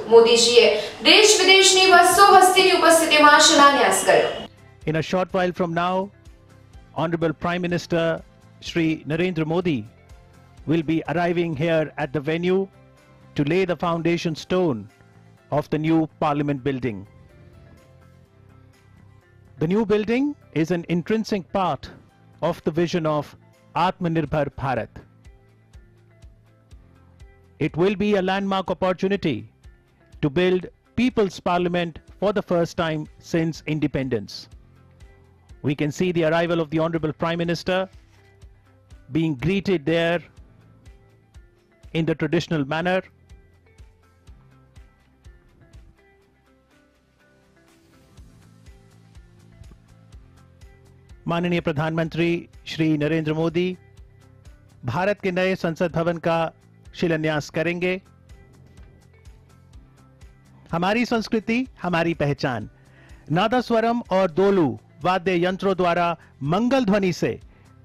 મોદીજીએ દેશ વિદેશની 200 હસ્તીની ઉપસ્થિતિમાં શિલાન્યાસ કર્યો. In a short while from now, Honorable Prime Minister Shri Narendra Modi will be arriving here at the venue to lay the foundation stone of the new Parliament building. The new building is an intrinsic part of the vision of Atmanirbhar Bharat. It will be a landmark opportunity to build People's Parliament for the first time since independence. We can see the arrival of the Honorable Prime Minister being greeted there in the traditional manner. माननीय प्रधानमंत्री श्री नरेंद्र मोदी भारत के नए संसद भवन का शिलान्यास करेंगे. हमारी संस्कृति, हमारी पहचान. नादस्वरम और दोलू वाद्य यंत्रों द्वारा मंगल ध्वनि से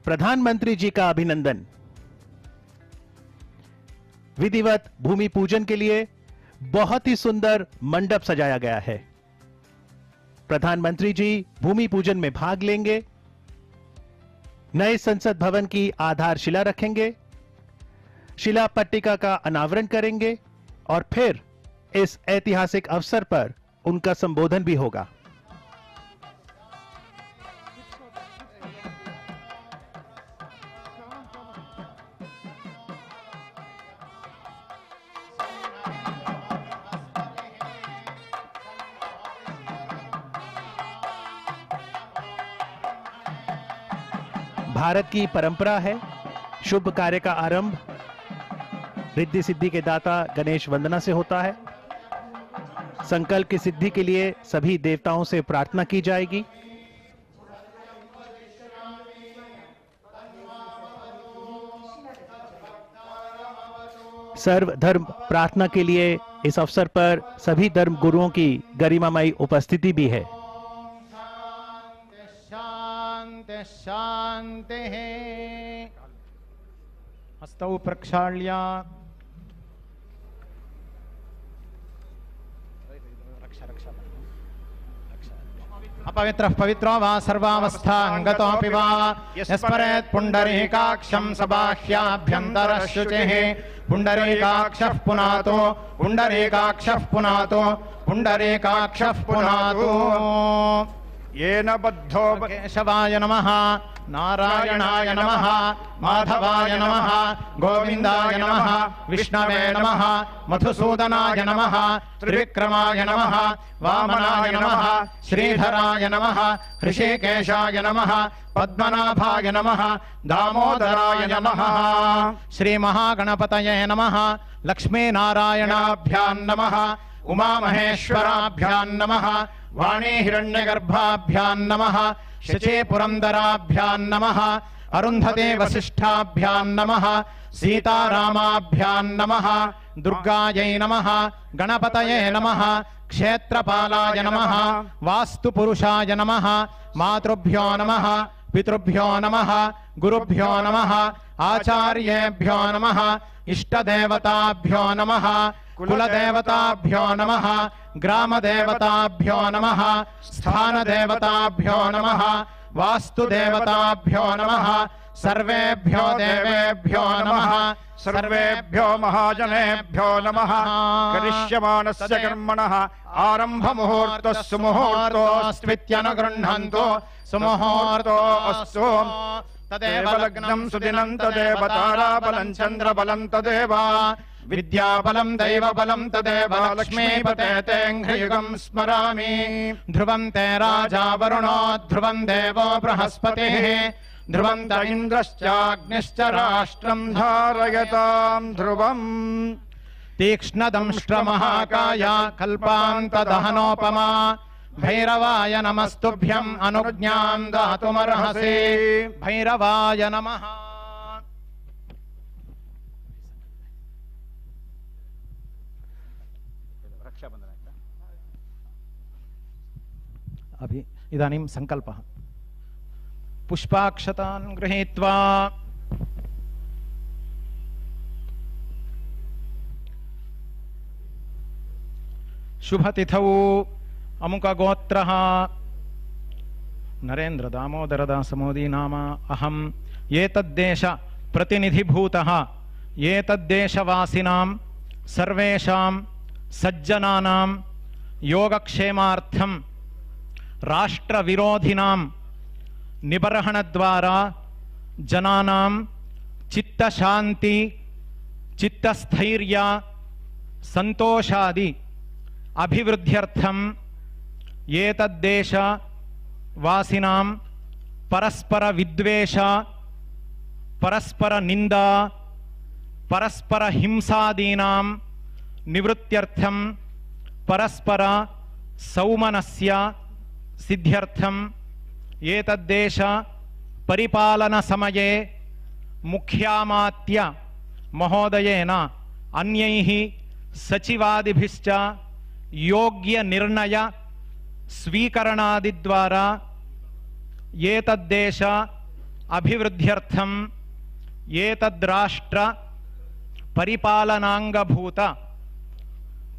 प्रधानमंत्री जी का अभिनंदन. विधिवत भूमि पूजन के लिए बहुत ही सुंदर मंडप सजाया गया है. प्रधानमंत्री जी भूमि पूजन में भाग लेंगे, नए संसद भवन की आधारशिला रखेंगे, शिला पट्टिका का अनावरण करेंगे और फिर इस ऐतिहासिक अवसर पर उनका संबोधन भी होगा. भारत की परंपरा है शुभ कार्य का आरंभ रिद्धि सिद्धि के दाता गणेश वंदना से होता है. संकल्प की सिद्धि के लिए सभी देवताओं से प्रार्थना की जाएगी. सर्व धर्म प्रार्थना के लिए इस अवसर पर सभी धर्म गुरुओं की गरिमामयी उपस्थिति भी है. शांति है. हस्तौ प्रक्षाल्य अपवित्रः पवित्रो वा सर्वावस्थांगतोऽपि वा यस्परेत् पुण्डरीकाक्षं सबाह्याभ्यन्तरः शुचिः पुण्डरीकाक्षः पुनातो पुण्डरीकाक्षः पुनातो पुण्डरीकाक्षः पुनातो. येन बद्धो केशवाय नमः, नारायणाय नमः, माधवाय नमः, गोविंदाय नमः, विष्णवे नमः, मधुसूदनाय नमः, त्रिविक्रमाय नमः, वामनाय नमः, श्रीधराय नमः, ऋषिकेशाय नमः, पद्मनाभाय नमः, दामोदराय नमः. श्री महागणपतये नमः. लक्ष्मीनारायणाभ्यां नमः. उमामहेश्वराभ्यां नमः. वाणी हिरण्यगर्भाभ्यां नमः. शची पुरंदराभ्यां नमः. अरुंधते वसिष्ठाभ्यां नमः. सीतारामाभ्यां नमः. दुर्गायै नमः. गणपतये नमः. क्षेत्रपालाय नमः. वास्तुपुरुषाय नमः. मातृभ्यो नमः. पितृभ्यो नमः. गुरुभ्यो नमः. आचार्येभ्यो नमः. इष्टदेवताभ्यो नमः. कुलदेवताभ्यो नमः. ग्रामदेवताभ्यो नमः. स्थानदेवताभ्यो नमः. वास्तुदेवताभ्यो नमः. सर्वेभ्यो देवेभ्यो नमः. सर्वेभ्यो महाजनेभ्यो नमः. करिष्यमाणस्य कर्मणः आरंभ मुहूर्तः सुमुहूर्तोऽस्त्वित्यनुगृह्णन्तु. सुमुहूर्तोऽस्तु. तदेव लग्नं सुदिनं तदेव ताराबलं चन्द्रबलं तदेव विद्याबलं दैवबलं तदेव लक्ष्मीपते ते ह्रियुगं स्मरामि. ध्रुवं ते राजा वरुणो ध्रुवं देवो बृहस्पतिः ध्रुवं त इन्द्रश्चाग्निश्च राष्ट्रं धारयतां ध्रुवम्. तीक्ष्णदंष्ट्रमहाकाय कल्पान्तदहनोपमा भैरवाय नमस्तुभ्यं अनुज्ञां दातुमर्हसि. भैरवाय नमः. अभी इदानीं संकल्पः. पुष्पाक्षतान् गृहीत्वा शुभतिथौ अमुकगोत्रः नरेन्द्र दामोदरदासमोदी नाम अहम् एतद्देश प्रतिनिधिभूतः एतद्देशवासिनां सर्वेषां सज्जनानां योगक्षेमार्थं राष्ट्रविरोधिनां निबर्हणद्वारा जनानां चित्तशान्ति चित्तस्थैर्य संतोषादि अभिवृद्ध्यर्थं एतद्देश वासिनां परस्पर विद्वेष परस्पर निंदा परस्पर हिंसादीनां निवृत्त्यर्थं परस्पर सौमनस्य सिद्ध्यर्थं एतद्देश परिपालन समये मुख्यामात्य महोदयेन अन्यैः सचिवादिभिश्च योग्य निर्णय स्वीकरणादिद्वारा एतद्देश अभिवृद्ध्यर्थं एतद्राष्ट्र परिपालनांगभूत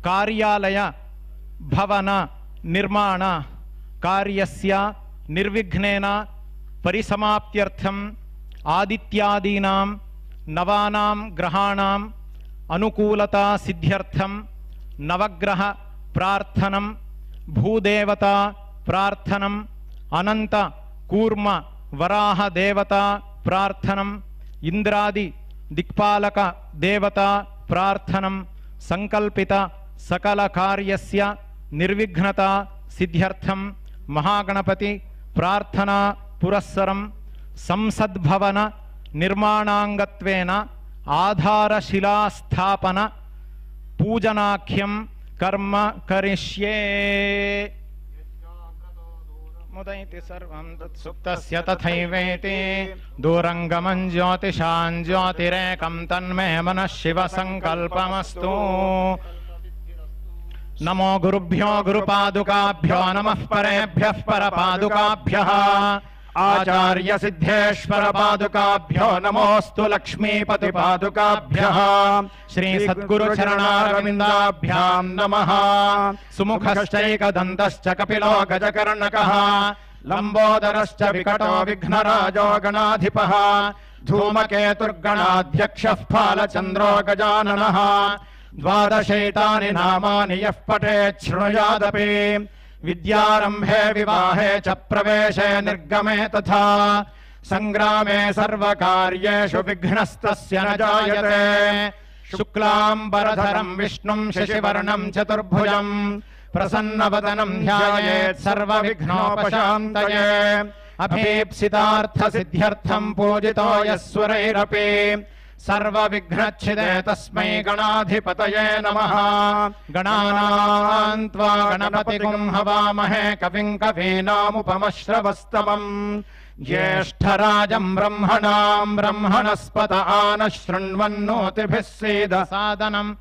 कार्यालय भवन निर्माण कार्यस्य निर्विघ्नेन परिसमाप्त्यर्थं आदित्यादीनां नवानां ग्रहाणां अनुकूलता सिद्ध्यर्थं नवग्रह प्रार्थनं भूदेवता प्रार्थनम् अनंत कूर्म वराह देवता प्रार्थनम् इंद्रादि दिक्पालक देवता प्रार्थनं संकल्पित सकल कार्यस्य निर्विघ्नता सिद्ध्यर्थं महागणपति प्रार्थना पुरस्सरं संसद्भवन निर्माणांगत्वेन आधारशिला स्थापन पूजनाख्यं कर्म करिष्ये। मुदैति सर्वं तत्सुप्तस्य तथैवेति दूरंगमं ज्योतिषां ज्योतिरेकं तन्मे मनः शिव संकल्पमस्तु। नमो गुरुभ्यो गुरुपादुकाभ्यो नमः परेभ्यः परपादुकाभ्यः आचार्य सिद्धेश्वर पादुकाभ्यो नमोस्तु लक्ष्मीपति पादुकाभ्यः श्री सद्गुरु चरणारविन्दाभ्यां नमः। सुमुखश्चैकदन्तश्च कपिलो गजकर्णकः लंबोदरश्च विकटो विघ्नराजो गणाधिपः धूमकेतुर्गणाध्यक्षः फालचन्द्रो गजाननः। द्वादशैतानि नामानि यः पठेत् शृणुयादपि विद्यारंभे विवाहे च प्रवेशे निर्गमे तथा संग्रामे सर्वकार्येषु विघ्नस्तस्य न जायते। शुक्लांबरधरं विष्णुं शशिवर्णं चतुर्भुजं प्रसन्नवदनं ध्यायेत् सर्वविघ्नोपशान्तये। अभीप्सितार्थसिद्ध्यर्थं पूजितो यस्वरैरपि सर्वविघ्नच्छिदे तस्मै गणाधिपतये नमः। गणानां त्वा गणपतिगुं हवामहे कविं कवीनामुपमश्रवस्तमम् ज्येष्ठराजं ब्रह्मणां ब्रह्मणस्पत आनः शृण्वन्नोतिभिः सीदसादनम्।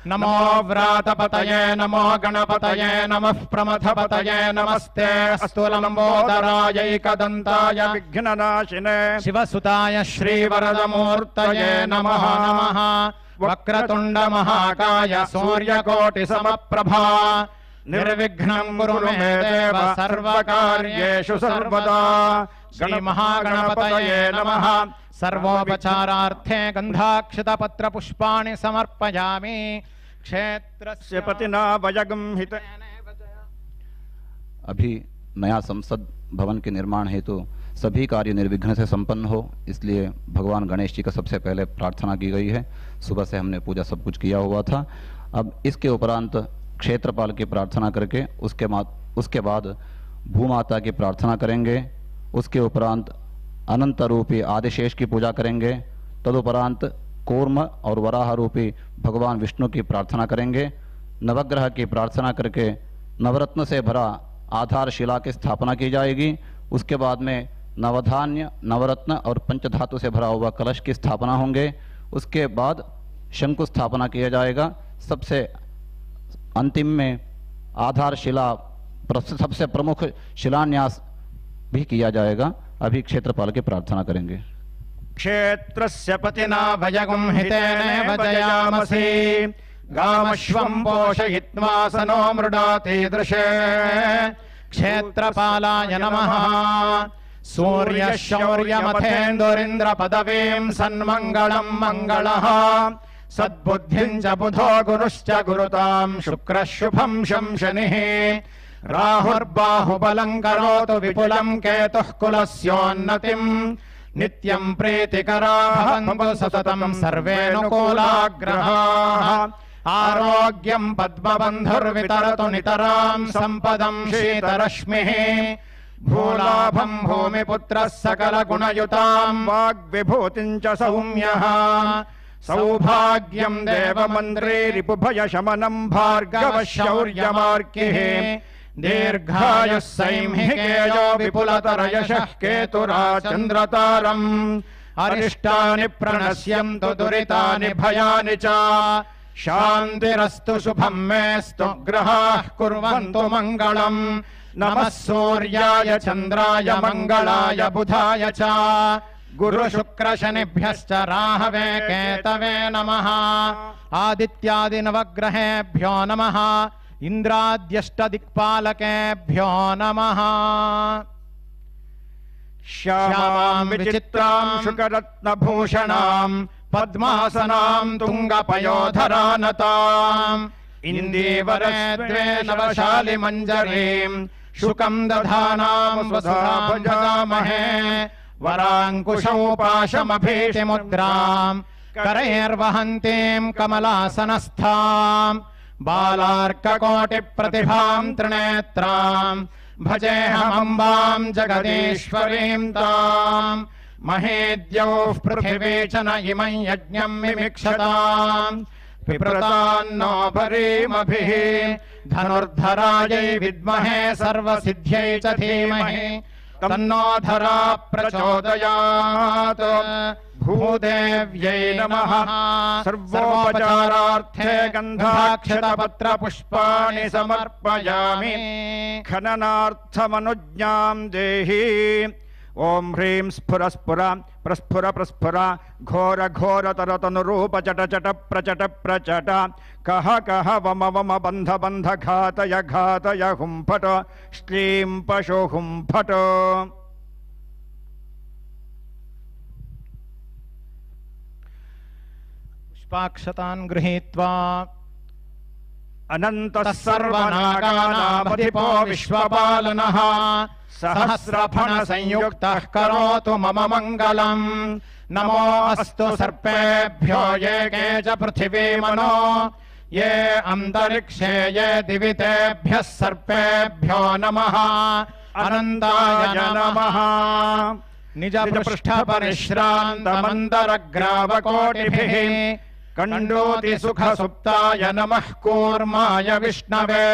नमो व्रातपतये नमो गणपतये नमः प्रमथपतये नमस्ते अस्तु लंबोदरायैकदन्ताय विघ्ननाशिने शिवसुताय श्रीवरदमूर्तये नमः। नमः वक्रतुण्ड महाकाय सूर्यकोटिसमप्रभा निर्विघ्नं कुरु मे देव सर्वकार्येषु सर्वदा। श्रीमहागणपतये नमः। सर्वोपचारार्थे गन्धाक्षतपत्रपुष्पाणि समर्पयामि। क्षेत्रस्य पतिना वयगं हित। अभी नया संसद भवन के निर्माण हेतु सभी कार्य निर्विघ्न से संपन्न हो, इसलिए भगवान गणेश जी का सबसे पहले प्रार्थना की गई है। सुबह से हमने पूजा सब कुछ किया हुआ था। अब इसके उपरांत क्षेत्रपाल की प्रार्थना करके उसके बाद भूमाता की प्रार्थना करेंगे। उसके उपरांत अनंत रूपी आदिशेष की पूजा करेंगे। तदुपरांत कूर्म और वराह रूपी भगवान विष्णु की प्रार्थना करेंगे। नवग्रह की प्रार्थना करके नवरत्न से भरा आधारशिला की स्थापना की जाएगी। उसके बाद में नवधान्य नवरत्न और पंचधातु से भरा हुआ कलश की स्थापना होंगे। उसके बाद शंकु स्थापना किया जाएगा। सबसे अंतिम में आधारशिला सबसे प्रमुख शिलान्यास भी किया जाएगा। अभी क्षेत्रपाल की प्रार्थना करेंगे। क्षेत्रस्य पतिना भयगुं हितेन भजयामसि गामश्वं पोषयित्वा सनो मृडातीदृशे क्षेत्रपालाय नमः सूर्यशौर्यमथेन्दुरिन्द्र पदवीं सन्मङ्गलं मङ्गलः सद्बुद्धिं च बुधो गुरुश्च गुरुतां शुक्रः शुभं शनिः राहुर्बाहुबलं करोतु विपुलं केतुः कुलस्योन्नतिं नित्यं प्रीतिकरा भवन्तु सततं सर्वेऽनुकूलाग्रहाः आरोग्यं पद्मबन्धुर्वितरतु नितरां सम्पदं शीतरश्मिः भूलाभं भूमिपुत्रः सकलगुणयुतां वाग्विभूतिं च सौम्यः सौभाग्यं देवमन्त्री रिपुभयशमनं भार्गवः शौर्यमार्किः दीर्घायुः सैंहिकेयो विपुलतरयशः केतुराचन्द्रतारम् अरिष्टानि प्रणश्यन्तु दुरितानि भयानि च शान्तिरस्तु शुभं मेस्तु ग्रहाः कुर्वन्तु मङ्गलम् नमः सूर्याय चन्द्राय मङ्गलाय बुधाय च गुरुशुक्रशनिभ्यश्च राहवे केतवे नमः आदित्यादिनवग्रहेभ्यो नमः इन्द्राद्यष्टदिक्पालकेभ्यो नमः श्यामां विचित्रां शुकरत्नभूषणां पद्मासनां तुङ्गपयोधरानताम् इन्दीवरे द्वे नवशालिमञ्जरीं शुकं दधानां स्वधामहे वराङ्कुशौ पाशमभीतिमुद्रां करैर्वहन्तीं कमलासनस्थां बालार्ककोटिप्रतिभां त्रिनेत्रां भजेऽहमम्बां जगदीश्वरीं ताम् महेद्यौः पृथिवी च न इमं यज्ञं मिमिक्षताम् पिप्रतान्नो भरीमभिः धनुर्धरायै विद्महे सर्वसिद्ध्यै च धीमहि तन्नो धरा प्रचोदयात् भूदेव्यै नमः सर्वोपचारार्थे गन्धाक्षतपत्रपुष्पाणि समर्पयामि खननार्थमनुज्ञां देहि ओम ह्रीं स्फुर स्फुर प्रस्फुर प्रस्फुर घोर घोर तरतनुरूप चट चट प्रचट प्रचट कह कह वम वम बंध बंध घातय घातय हुंफट श्लीं पशु हुंफट पुष्पाक्षतान् गृहीत्वा अनन्तः सर्वनागानामधिपो विश्वपालनः सहस्रफण संयुक्तः करोतु मम मङ्गलम् नमो अस्तु सर्पेभ्यो ये के च पृथिवी मनो ये अन्तरिक्षे ये दिवि तेभ्यः सर्पेभ्यो नमः अनन्ताय नमः निजपृष्ठपरिश्रान्तमन्तरग्रावकोटिभिः कण्डोति सुखसुप्ताय नमः कूर्माय विष्णवे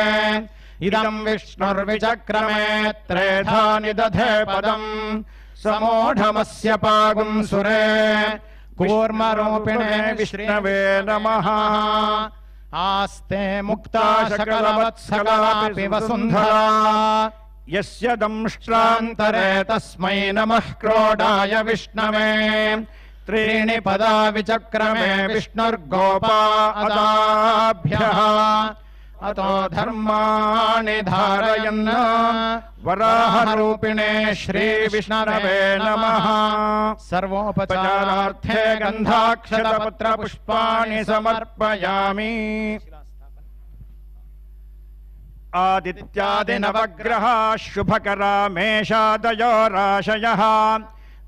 इदं विष्णुर्विचक्रमे त्रेधा निदधे पदम् समोढमस्य पागुं सुरे कूर्मरूपिणे विष्णवे नमः आस्ते मुक्ता सकलवत्सलापि वसुन्धरा यस्य दंष्ट्रान्तरे तस्मै नमः क्रोडाय विष्णवे त्रीणि पदा विचक्रमे विष्णुर्गोपा अदाभ्यः अतो धर्माणि धारयन् वराहरूपिणे श्रीविष्णवे नमः सर्वोपचारार्थे गन्धाक्षतपत्रपुष्पाणि समर्पयामि आदित्यादिनवग्रहा शुभकरा मेषादयो राशयः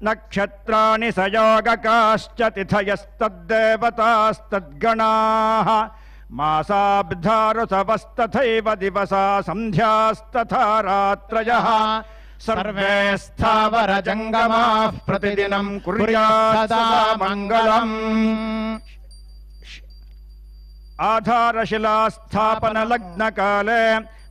नक्षत्राणि सयोगकाश्च तिथयस्तद्देवतास्तद्गणाः मासाब्धारुसवस्तथैव दिवसा सन्ध्यास्तथा रात्रयः सर्वे स्थावरजङ्गमाः प्रतिदिनं कुर्यात् सदा मङ्गलम् आधारशिलास्थापनलग्नकाले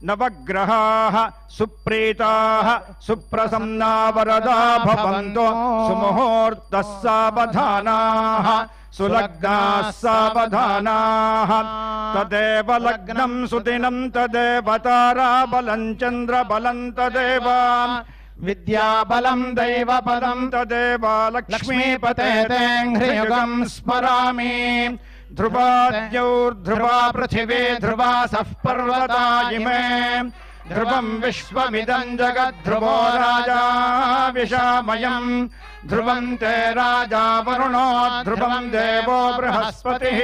नवग्रहाः सुप्रीताः सुप्रसन्नावरदा भवन्तु सुमुहूर्तः सावधानाः सुलग्नाः सावधानाः तदेव लग्नं सुदिनं तदेव ताराबलं चन्द्रबलं तदेव विद्याबलं दैवपदं तदेव लक्ष्मीपते ते ह्रियुगं स्मरामि ध्रुवाद्यौर्ध्रुवा पृथिवी ध्रुवासः पर्वता इमे ध्रुवं विश्वमिदं जगद्ध्रुवो राजा विशामयम् ध्रुवं ते राजा वरुणो ध्रुवं देवो बृहस्पतिः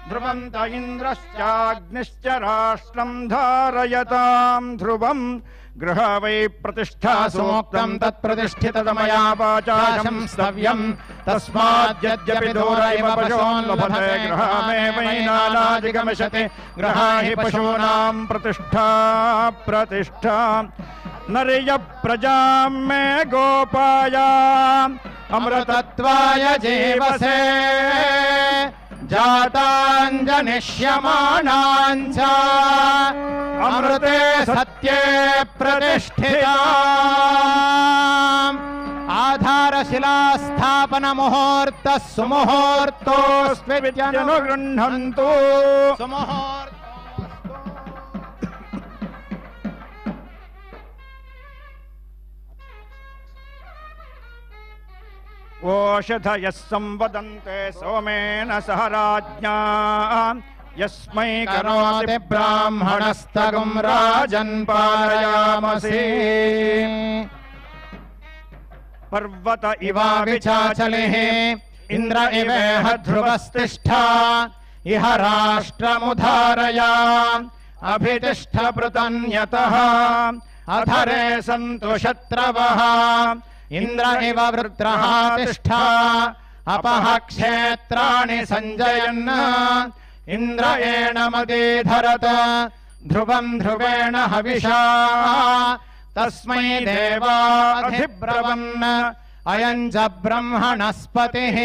ध्रुवं त इन्द्रश्चाग्निश्च राष्ट्रं धारयतां ध्रुवं गृह वै प्रतिष्ठा सूक्तं तत्प्रतिष्ठिततमया वाचा स्तव्यं तस्माद्यद्यपि दूर इव पशून् लभते गृहमेवैनानादिगमिष्यति गृहा हि पशूनां प्रतिष्ठा प्रतिष्ठा नरिय प्रजां मे गोपाय अमृतत्वाय जीवसे जाताञ्जनिष्यमाणाञ्च अमृते सत्ये प्रतिष्ठिता आधारशिला स्थापन मुहूर्तः सुमुहूर्तोऽस्मित्यनुगृह्णन्तु ओषधयः संवदन्ते सोमेन सह राज्ञा यस्मै करोति ब्राह्मणस्तगुं राजन् पारयामसि पर्वत इवाविचाचलिः इन्द्र इवेह ध्रुवस्तिष्ठा इह राष्ट्रमुधारया अभितिष्ठ पृतन्यतः अधरे सन्तु शत्रवः इंद्र इव वृत्रः तिष्ठा अपः क्षेत्राणि संजयन् इंद्र एणमदीधरत ध्रुवं ध्रुवेण हविषा तस्मै देवाधिब्रवन् अयं च ब्रह्मणस्पतिः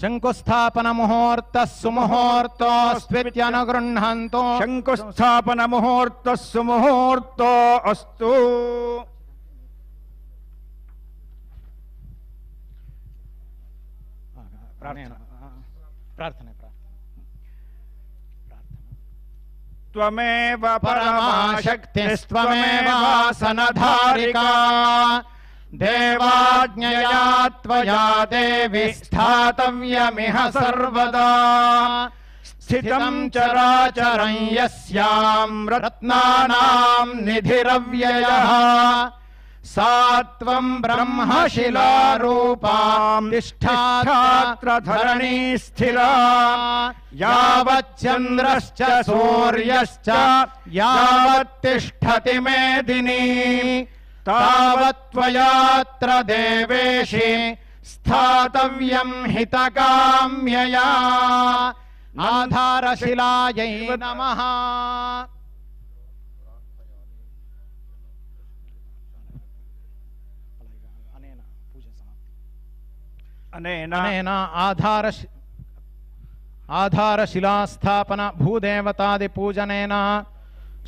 शंकुस्थापन मुहूर्तः सुमुहूर्तोऽस्त्वित्यनुगृह्णन्तु शंकुस्थापन मुहूर्तः सुमुहूर्तो अस्तु प्रार्थना त्वमेव परमाशक्तिस्त्वमेव वासनधारिका देवाज्ञया त्वया देवि स्थातव्यमिह सर्वदा स्थितं चराचरं यस्यां रत्नानां निधिरव्ययः सा त्वं ब्रह्मशिलारूपां तिष्ठात्र धरणी स्थिरा यावच्चन्द्रश्च सूर्यश्च यावत्तिष्ठति मेदिनी तावत्त्वयात्र देवेशि स्थातव्यं हितकाम्यया आधारशिलायै नमः अनेन आधारशिलास्थापन भूदेवतादि पूजनेन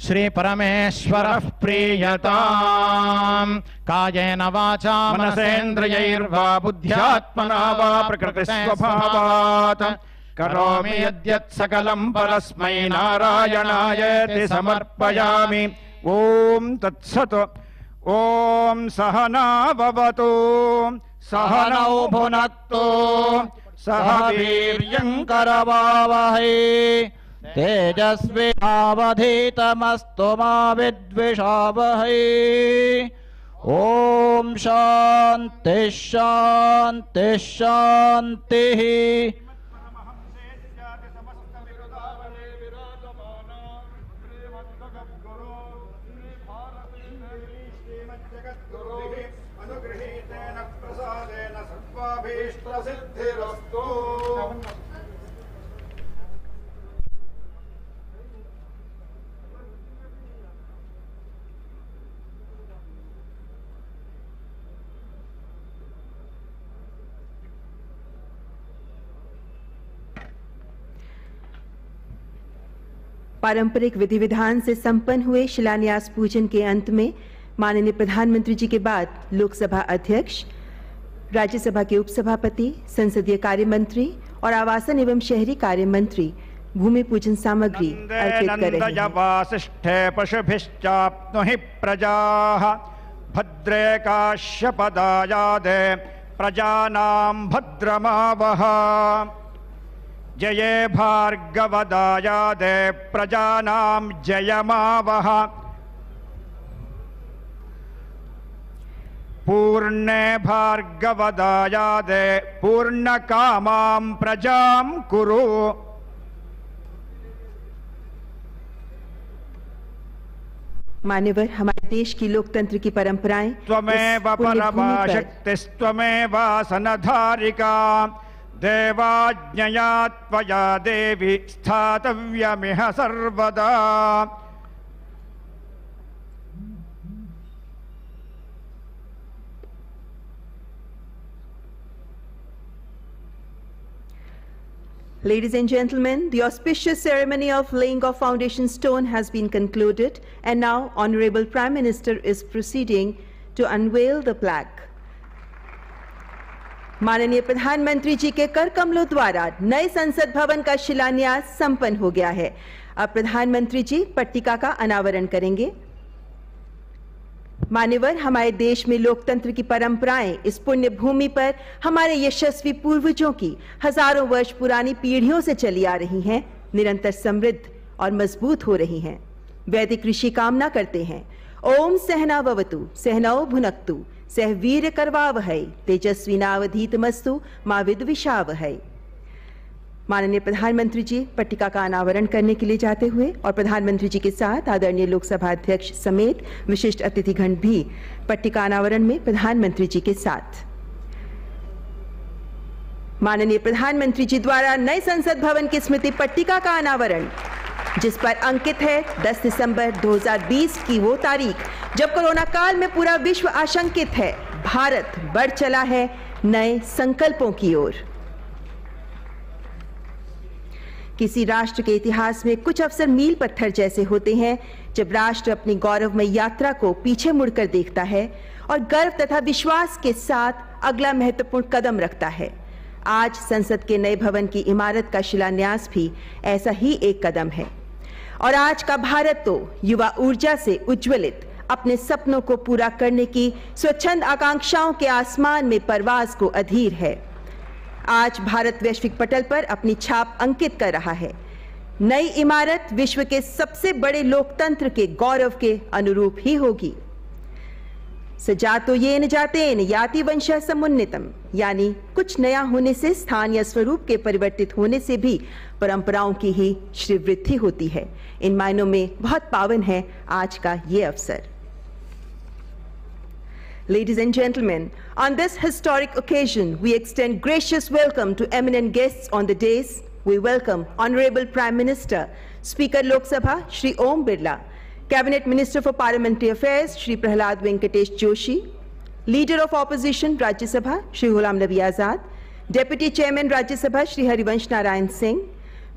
श्री परमेश्वरः प्रीयताम् कायेन वाचा मनसेन्द्रियैर्वा बुद्ध्यात्मना वा प्रकृतिस्वभावात् करोमि यद्यत् सकलं परस्मै नारायणायेति समर्पयामि। ओम तत्सत्। ओम सहना भवतु सहनौ भुनक्तु सह वीर्यं करवावहै तेजस्विनावधीतमस्तु मा विद्विषावहै। ओम शांति शांति शांतिः। पारंपरिक विधि विधान से संपन्न हुए शिलान्यास पूजन के अंत में माननीय प्रधानमंत्री जी के बाद लोकसभा अध्यक्ष, राज्यसभा के उपसभापति, संसदीय कार्य मंत्री और आवासन एवं शहरी कार्य मंत्री भूमि पूजन सामग्री अर्पित कर रहे हैं। वासिष्ठे पशुभिश्चाप्नुहि प्रजाः भद्रे काश्यपदायादे प्रजानां भद्रमावह जये भार्गवदायादे प्रजानां जयमावह पूर्णे भार्गवदायादे पूर्णकामां प्रजां कुरु मान्यवर, हमारे देश की लोकतंत्र की परंपराएं त्वमेव परमा शक्तिस्त्वमेव सनधारिका देवाज्ञया त्वया देवी स्थातव्यमिह सर्वदा। Ladies and gentlemen, the auspicious ceremony of laying of foundation stone has been concluded, and now Honorable Prime Minister is proceeding to unveil the plaque. माननीय प्रधानमंत्री जी के कर कमलों द्वारा नए संसद भवन का शिलान्यास संपन्न हो गया है। अब प्रधानमंत्री जी पट्टिका का अनावरण करेंगे। मान्यवर, हमारे देश में लोकतंत्र की परंपराएं इस पुण्य भूमि पर हमारे यशस्वी पूर्वजों की हजारों वर्ष पुरानी पीढ़ियों से चली आ रही हैं, निरंतर समृद्ध और मजबूत हो रही हैं। वैदिक ऋषि कामना करते हैं, ओम सहनाववतु सहनौ भुनक्तु सह वीर्य करवावहै तेजस्विनावधीतमस्तु मा विद्विषावहै। माननीय प्रधानमंत्री जी पट्टिका का अनावरण करने के लिए जाते हुए और प्रधानमंत्री जी के साथ आदरणीय लोकसभा अध्यक्ष समेत विशिष्ट अतिथिगण भी पट्टिका अनावरण में प्रधानमंत्री जी के साथ। माननीय प्रधानमंत्री जी द्वारा नए संसद भवन की स्मृति पट्टिका का अनावरण, जिस पर अंकित है 10 दिसंबर 2020 की वो तारीख जब कोरोना काल में पूरा विश्व आशंकित है, भारत बढ़ चला है नए संकल्पों की ओर। किसी राष्ट्र के इतिहास में कुछ अवसर मील पत्थर जैसे होते हैं, जब राष्ट्र अपनी गौरवमय यात्रा को पीछे मुड़कर देखता है और गर्व तथा विश्वास के साथ अगला महत्वपूर्ण कदम रखता है। आज संसद के नए भवन की इमारत का शिलान्यास भी ऐसा ही एक कदम है और आज का भारत तो युवा ऊर्जा से उज्ज्वलित अपने सपनों को पूरा करने की स्वच्छंद आकांक्षाओं के आसमान में परवाज को अधीर है। आज भारत वैश्विक पटल पर अपनी छाप अंकित कर रहा है। नई इमारत विश्व के सबसे बड़े लोकतंत्र के गौरव के अनुरूप ही होगी। सजातो येन जातेन याति वंशः समुन्नितम, यानी कुछ नया होने से स्थान या स्वरूप के परिवर्तित होने से भी परंपराओं की ही श्रीवृद्धि होती है। इन मायनों में बहुत पावन है आज का ये अवसर। Ladies and gentlemen, on this historic occasion, we extend gracious welcome to eminent guests on the dais. We welcome Honorable Prime Minister, Speaker Lok Sabha, Shri Om Birla, Cabinet Minister for Parliamentary Affairs, Shri Prahlad Venkatesh Joshi, Leader of Opposition, Rajya Sabha, Shri Ghulam Nabi Azad, Deputy Chairman, Rajya Sabha, Shri Harivansh Narayan Singh,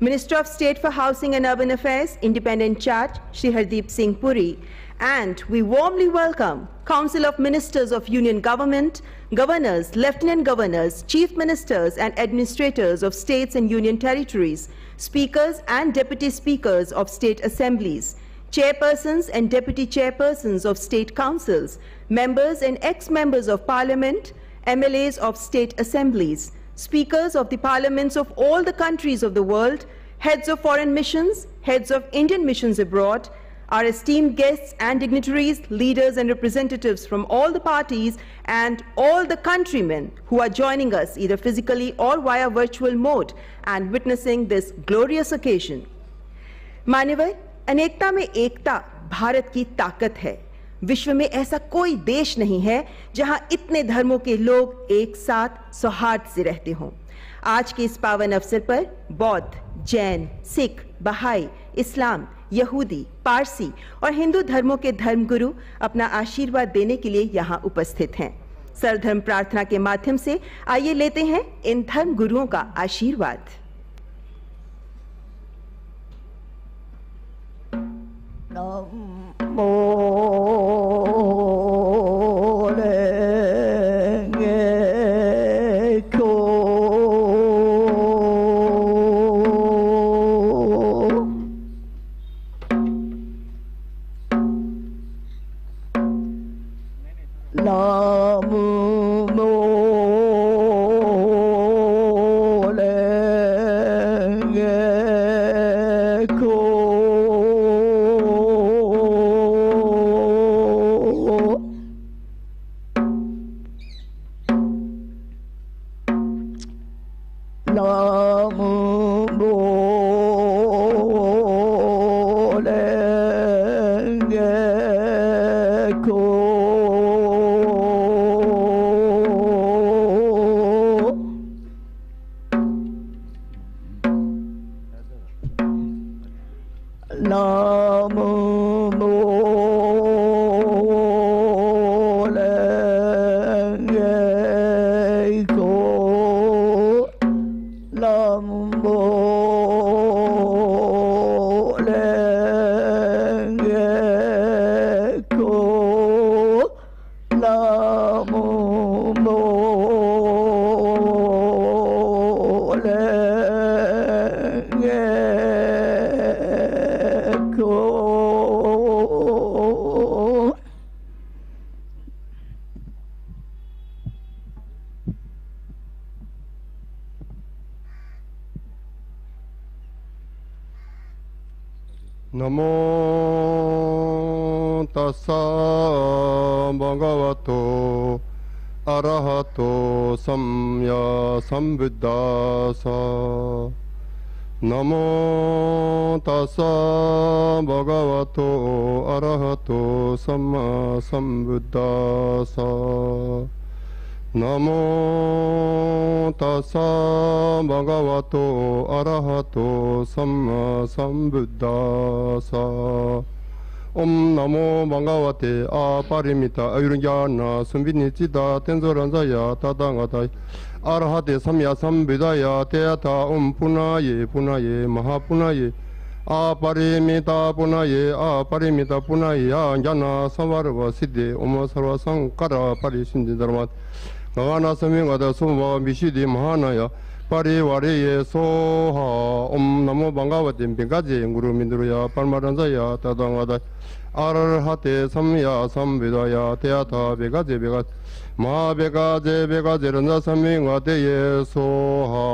Minister of State for Housing and Urban Affairs, Independent Charge, Shri Hardeep Singh Puri, and we warmly welcome Council of Ministers of Union Government, Governors, Lieutenant Governors, Chief Ministers and Administrators of States and Union Territories, Speakers and Deputy Speakers of State Assemblies, Chairpersons and Deputy Chairpersons of State Councils, Members and ex-members of Parliament, MLAs of State Assemblies, Speakers of the Parliaments of all the countries of the world, Heads of Foreign Missions, Heads of Indian Missions Abroad, our esteemed guests and dignitaries, leaders and representatives from all the parties and all the countrymen who are joining us either physically or via virtual mode and witnessing this glorious occasion. मान्यवर, अनेकता में एकता भारत की ताकत है। विश्व में ऐसा कोई देश नहीं है जहां इतने धर्मों के लोग एक साथ सौहार्द से रहते हों। आज के इस पावन अवसर पर बौद्ध, जैन, सिख, बहाई, इस्लाम, यहूदी, पारसी और हिंदू धर्मों के धर्मगुरु अपना आशीर्वाद देने के लिए यहाँ उपस्थित हैं। सर्वधर्म प्रार्थना के माध्यम से आइए लेते हैं इन धर्म गुरुओं का आशीर्वाद। नमो तस्सा भगवतो अरहतो सम्मा सम्बुद्धास्सा नमो तस्सा भगवतो अरहतो सम्मा सम्बुद्धास्सा नमो तस्सा भगवतो अरहतो सम्मा सम्बुद्धास्सा ओम नमो भगवते अपरिमिता अयुर्ज्ञान सुविनिचिता तेंजोरंजाया तदांगता अरहते सम्मा सम्बुद्धाया तेयथा ओम पुनाये महापुनाये अपरिमिता पुनाये ज्ञान संवर्व सिद्धे ओम सर्व संकर परिसिद्धि धर्मात् गवाना समिंगद सुभ विशुद्धि महानाय परिवारेये सोहा ओम नमो भगवते भिगाजे गुरु मिंद्रुया परमानंदया तदांगदा अरहते सम्या सम्बुद्धाया तेयथा भिगाजे महाभिगाजे रंजा समिंगदे ये सोहा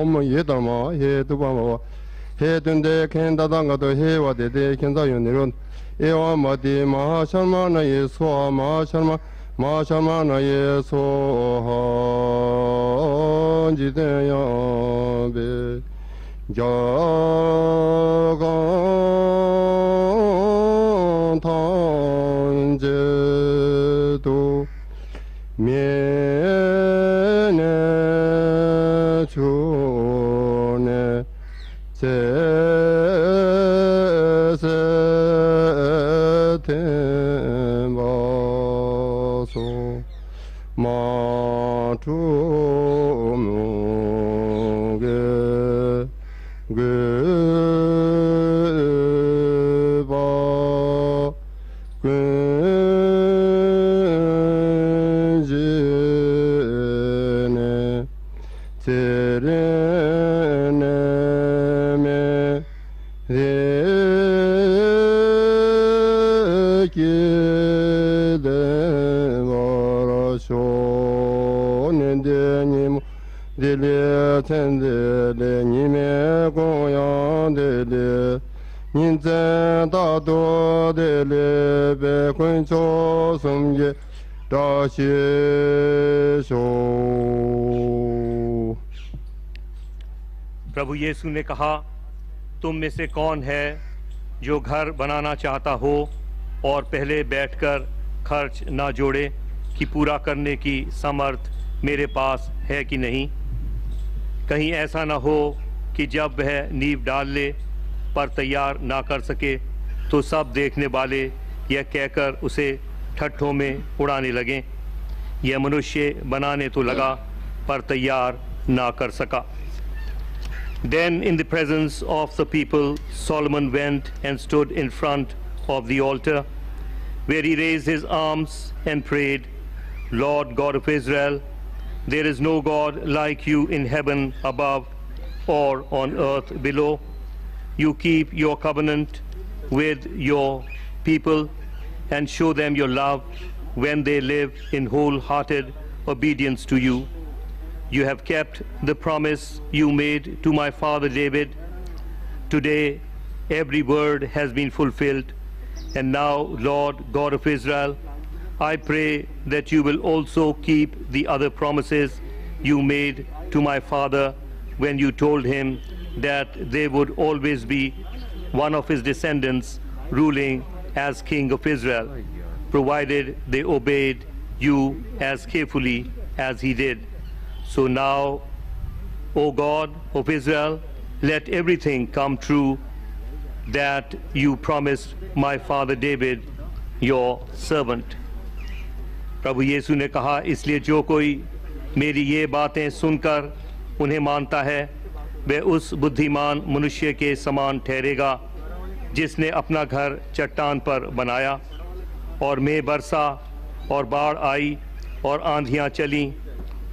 ओम ये धर्म हे दुबामा हे dunde ken dadanga do he wa de de ken da yoniron ewa madi mahasharma na yeso mahasharma na yeso jide ya be jaga tanje do mene chune tembaso matumuge geba kunjine terene dele tendele nime goyan dele ninzen da do dele be kuncho sumye da she sho। प्रभु यीशु ने कहा, तुम में से कौन है जो घर बनाना चाहता हो और पहले बैठकर खर्च ना जोड़े कि पूरा करने की समर्थ मेरे पास है कि नहीं। कहीं ऐसा ना हो कि जब वह नींव डाल ले पर तैयार ना कर सके तो सब देखने वाले यह कहकर उसे ठट्ठों में उड़ाने लगें, यह मनुष्य बनाने तो लगा पर तैयार ना कर सका। Then in the presence of the people, Solomon went and stood in front of the altar, where he raised his arms and prayed, Lord God of Israel, there is no God like you in heaven above or on earth below. You keep your covenant with your people and show them your love when they live in wholehearted obedience to you. You have kept the promise you made to my father David. Today, every word has been fulfilled. And now, Lord God of Israel, I pray that you will also keep the other promises you made to my father when you told him that there would always be one of his descendants ruling as king of Israel, provided they obeyed you as carefully as he did. So now, O God of Israel, let everything come true that you promised my father David, your servant. प्रभु यीशु ने कहा, इसलिए जो कोई मेरी ये बातें सुनकर उन्हें मानता है वह उस बुद्धिमान मनुष्य के समान ठहरेगा जिसने अपना घर चट्टान पर बनाया, और मेघ बरसा और बाढ़ आई और आंधियां चलीं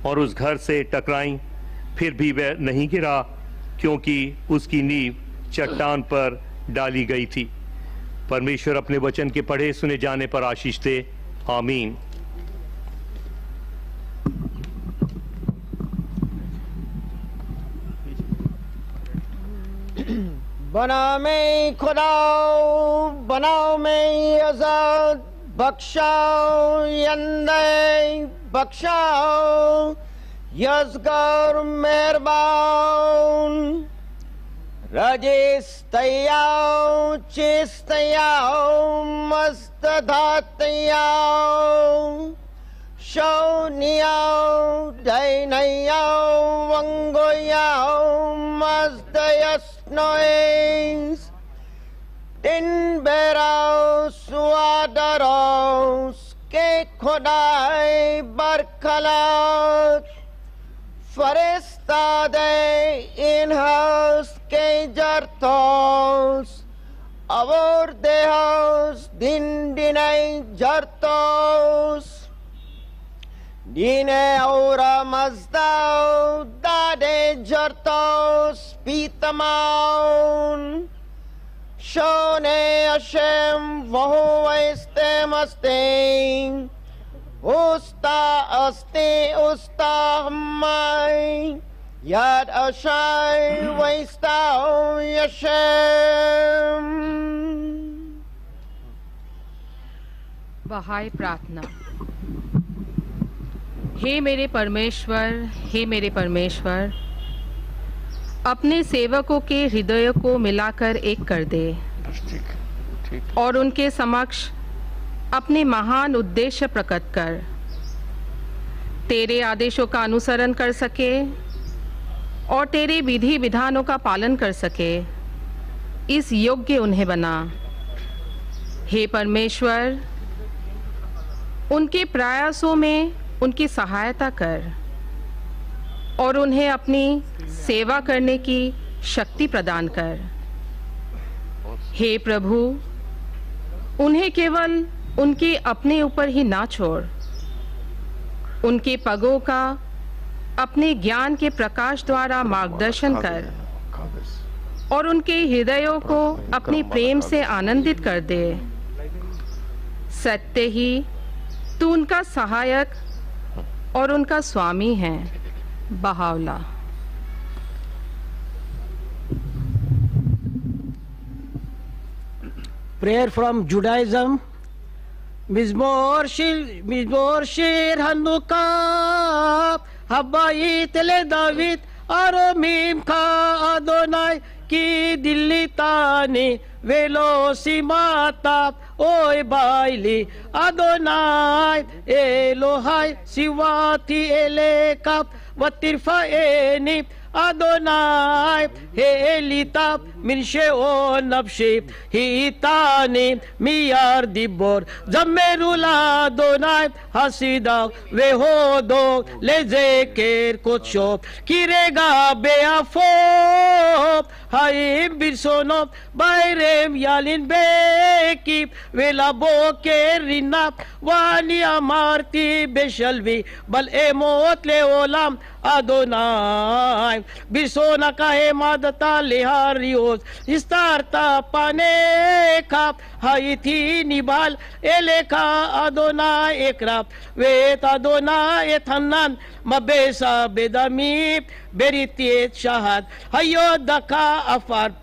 और उस घर से टकराईं, फिर भी वह नहीं गिरा क्योंकि उसकी नींव चट्टान पर डाली गई थी। परमेश्वर अपने वचन के पढ़े सुने जाने पर आशीष दे। आमीन। बना में खुदाओ, बनाओ में आजाद, बख्शाओ यंदे बख्शाओ, यज़गर मेहरबान, रजिस तयाओ, चिस तयाओ, मस्तदा तयाओ, शौनियाओ, दैनयाओ, वंगोयाओ, मस्तयस्नोइस, Tinberau suadaros ke khodai barkalat, farista de in-house ke jartos, avor de house din dinai jartos, dine aura mazdao dade jartos pitamaun, Shone Hashem Vahu Estem Asting Usta Asti Usta Hamai Yad Ashai Vaistau Yashem। बहाई प्रार्थना। हे मेरे परमेश्वर, हे मेरे परमेश्वर, अपने सेवकों के हृदयों को मिलाकर एक कर दे और उनके समक्ष अपने महान उद्देश्य प्रकट कर, तेरे आदेशों का अनुसरण कर सके और तेरे विधि विधानों का पालन कर सके, इस योग्य उन्हें बना। हे परमेश्वर, उनके प्रयासों में उनकी सहायता कर और उन्हें अपनी सेवा करने की शक्ति प्रदान कर। हे प्रभु, उन्हें केवल उनके अपने ऊपर ही ना छोड़, उनके पगों का अपने ज्ञान के प्रकाश द्वारा मार्गदर्शन कर और उनके हृदयों को अपने प्रेम से आनंदित कर दे। सत्य ही तू उनका सहायक और उनका स्वामी है। Bahaullah. Prayer from Judaism. Mizmor Shir Hanukkah Habayit le David Aromim Ka Adonai Ki Dilitani Velo Simata Oy Baili Adonai Elohai Siwati Eleka Vatirfaeni Adonai Heelita min she'on nafshi Hitani miyar dibor Zamerula Adonai Hasida Vehodo Lezeker Kotsho Kirega Beafo Haim Birsono Bairem Yalin Beki Velaboker Rina Wani Amarti Beshalvi Bal Emot Leolam Adonai Bisona kahe madata leharios Istarta paneka Haiti nibal eleka Adonai ekra Vet Adonai et Hanan Mabesa bedami Beritiet shahad Hayodaka afar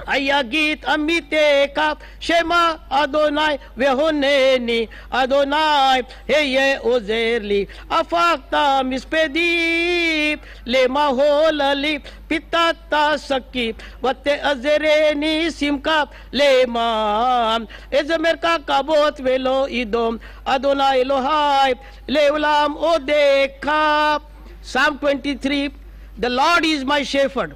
Ayagit amiteka Shema Adonai vehoneni Adonai heye ozerli afakta mispedi lema holali pitata saki vate azereni simka lema ezemerka kabot velo idom Adonai Elohai leulam odeka. Psalm 23. The Lord is my shepherd,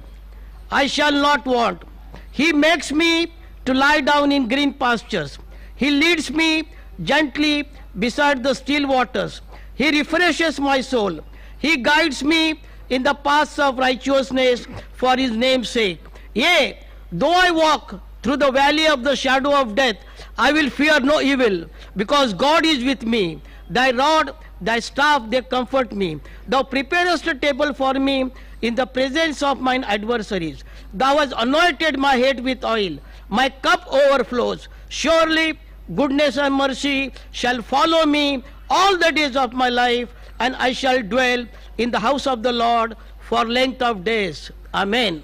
I shall not want. He makes me to lie down in green pastures. He leads me gently beside the still waters. He refreshes my soul. He guides me in the paths of righteousness for his name's sake. Yea, though I walk through the valley of the shadow of death, I will fear no evil, because God is with me. Thy rod, thy staff, they comfort me. Thou preparest a table for me in the presence of mine adversaries. Thou hast anointed my head with oil. My cup overflows. Surely goodness and mercy shall follow me all the days of my life, and I shall dwell in the house of the Lord for length of days. Amen.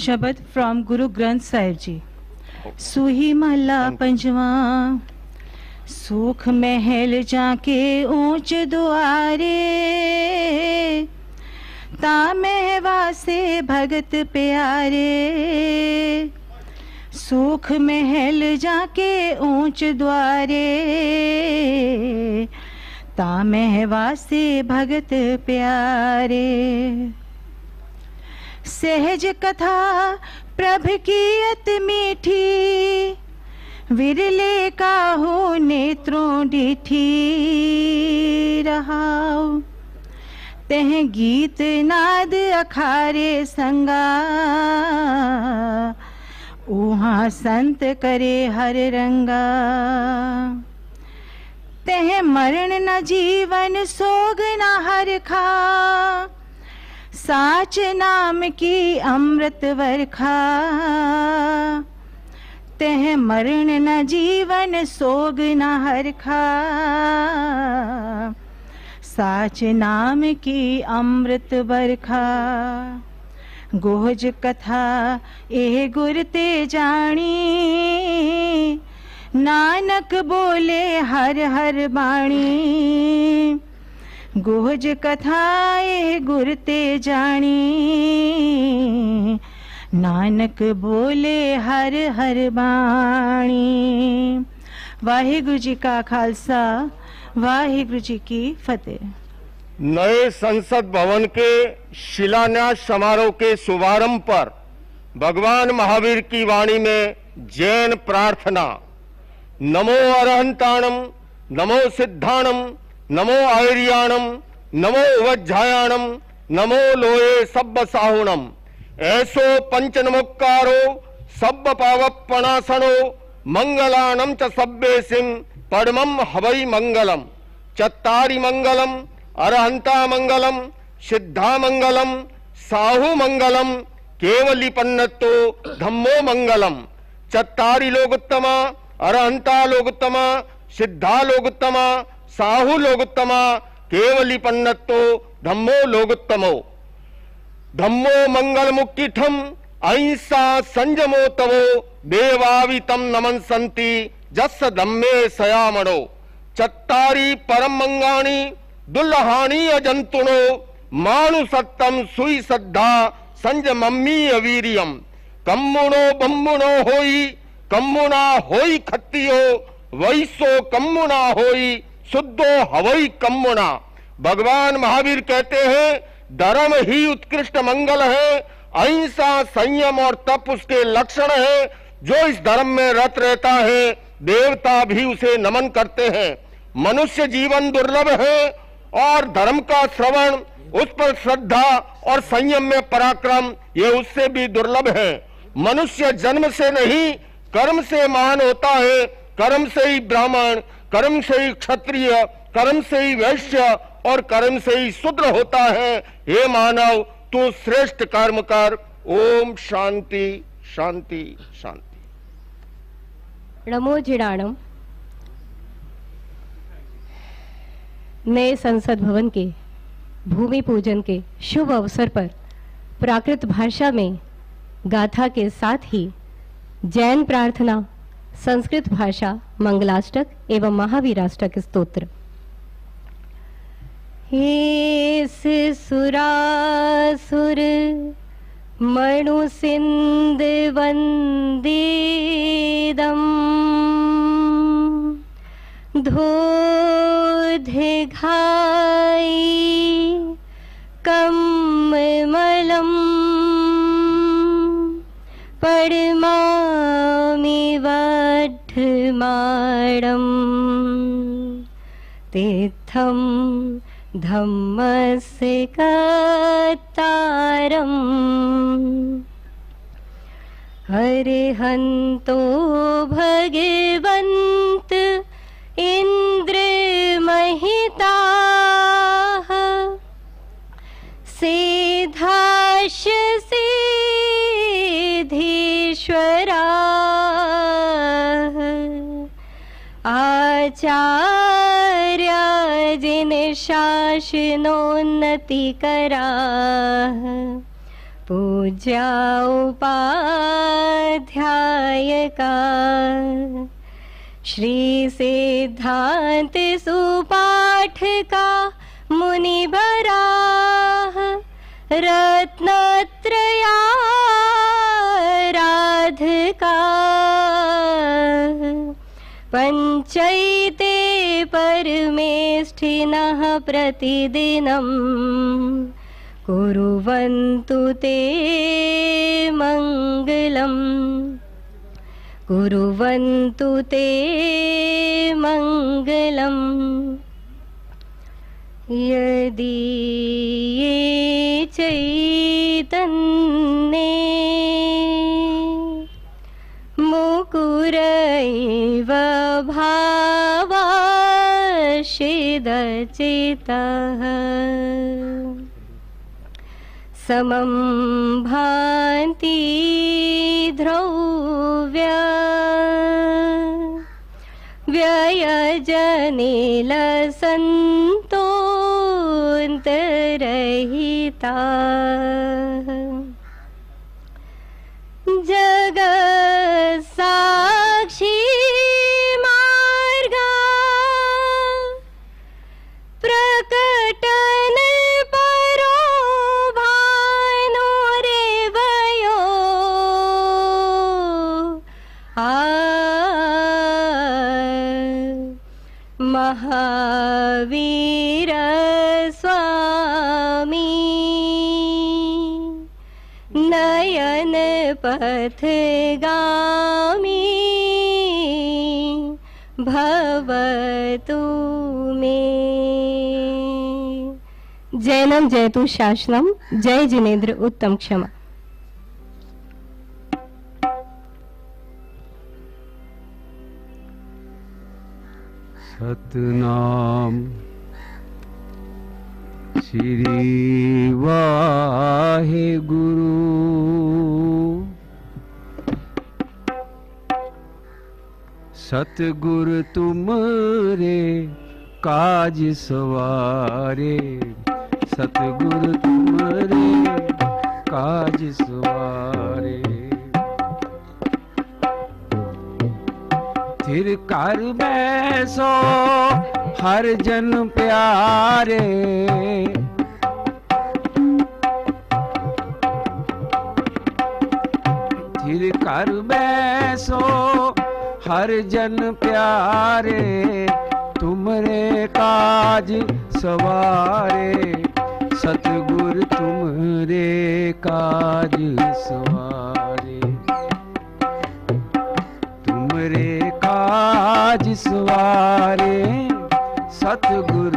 शब्द from Guru Granth Sahib जी। सुही महला पंजवा। सुख महल जाके ऊंच दुआरे ता महवासे भगत प्यारे। सुख महल जाके ऊंच द्वारे ता महवासे भगत प्यारे। सहज कथा प्रभ की अति मीठी विरले काहू नेत्रों डिठी रहाओ। तह गीत नाद अखारे संगा उहाँ संत करे हर रंगा। तह मरण न जीवन सोग न हर खा साच नाम की अमृत वर्खा। तह मरण न जीवन सोग न हरखा साच नाम की अमृत वर्खा। गोहज कथा एह गुर ते जानी नानक बोले हर हर बाणी। गोहज कथा एह गुर ते जानी नानक बोले हर हर बाणी। वाहिगुरु जी का खालसा, वाहिगुरु जी की फतेह। नए संसद भवन के शिलान्यास समारोह के शुभारंभ पर भगवान महावीर की वाणी में जैन प्रार्थना। नमो अरहंताणम, नमो सिद्धाणम, नमो आयर्याणम, नमो वज्जायाणम, नमो लोये सब्ब साहुणम। ऐसो पंच नमोक्कारो सब्ब पावपणासनो मंगलानम च सब्बेसिम परमम हवै मंगलम। चत्तारि मंगलम, अरहंता मंगलम, सिद्धा मंगलम, साहु मंगलम, केवलीपन्नतो धम्मो मंगलम। चत्तारि लोकोत्तमा, अरहंता लोकोत्तमा, सिद्धा लोकोत्तमा, साहु लोकोत्तमा, केवलीपन्नतो धम्मो लोकोत्तमो। धम्मो मंगल मुक्तिठम अहिंसा संयमो तवो देवावितम नमंसन्ति जस्स धम्मे सयामणो। चत्तारि परम मंगाणि दुल्लहानि अजंतुनो मानुसत्तम सुई श्रद्धा संजमम्मी अवीरियम। कम्मुनो बम्मुनो होई कम्मुना होई खत्तियो वैसो कम्मुना होई शुद्धो हवई कम्मुना। भगवान महावीर कहते हैं धर्म ही उत्कृष्ट मंगल है, अहिंसा संयम और तप उसके लक्षण है। जो इस धर्म में रत रहता है देवता भी उसे नमन करते हैं। मनुष्य जीवन दुर्लभ है और धर्म का श्रवण, उस पर श्रद्धा और संयम में पराक्रम ये उससे भी दुर्लभ है। मनुष्य जन्म से नहीं कर्म से महान होता है। कर्म से ही ब्राह्मण, कर्म से ही क्षत्रिय, कर्म से ही वैश्य और कर्म से ही शूद्र होता है। हे मानव तू श्रेष्ठ कर्म कर। ओम शांति शांति शांति। नमो जिडाणम। नए संसद भवन के भूमि पूजन के शुभ अवसर पर प्राकृत भाषा में गाथा के साथ ही जैन प्रार्थना, संस्कृत भाषा मंगलाष्टक एवं महावीराष्टक स्तोत्र। हे सुरासुर मणु सिंध वंदेदम धोधे घाई कम्मलम पड़मामि वड्ढमाणं तीर्थं धम्मस्य कतारम् हरिहन्तो भगवन्त इन्द्रमहिताः सिद्धाश सिद्धेश्वराः आचार्या जिन शासनोन्नतिकराः पूज्या उपाध्यायका श्री सिद्धांत सुपाठका मुनिभराः रत्नत्रयाराधका पंचैते परमेष्ठिनः प्रतिदिनं कुर्वन्तु ते मङ्गलम् कुर्वन्तु ते मङ्गलम् यदि ये चैतन्ये मुकुरैव भावाशिदचितः समं भान्ति ध्रुव्या व्ययजनिलसन्तोऽन्तरहिता जगत्साक्षी मार्गा प्रकटन परो भानुरेवयो पथगामी भवतु मे। जैनम जयतु शासनम। जय जिनेन्द्र उत्तम क्षमा। सतनाम श्री वाहे गुरु। सतगुरु तुमरे काज सवारे, सतगुरु तुमरे काज सवारे। थिर कर बैसो हर जन प्यारे, थिर कर बैसो हर जन प्यारे, तुमरे काज सवारे, सतगुर तुमरे काज सवारे, तुमरे काज सवारे, सतगुर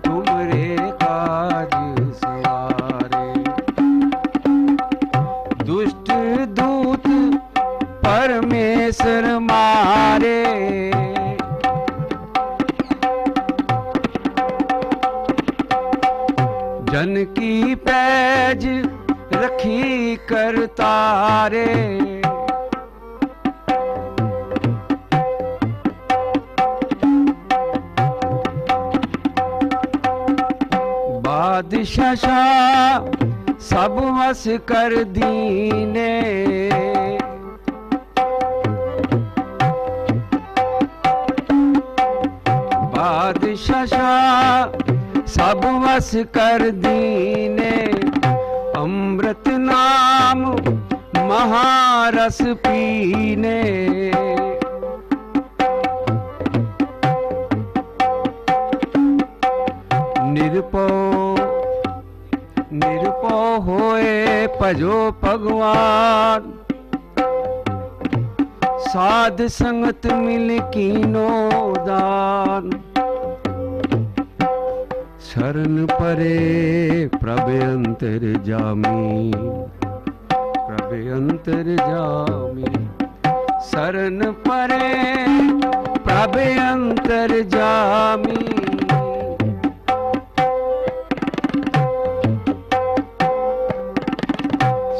तुमरे काज सवारे। दुष्ट दूत परमेश्वर मारे, जन की पैज रखी करतारे, बादशाह सब वस कर दीने, बादशाह सब वस कर दीने, अमृत नाम महारस पीने, निरपो होए भजो भगवान, साध संगत मिल कीनो दान, शरण परे प्रभ अंतर जामी, प्रभ अंतर जामी, शरण परे प्रभ अंतर जामी,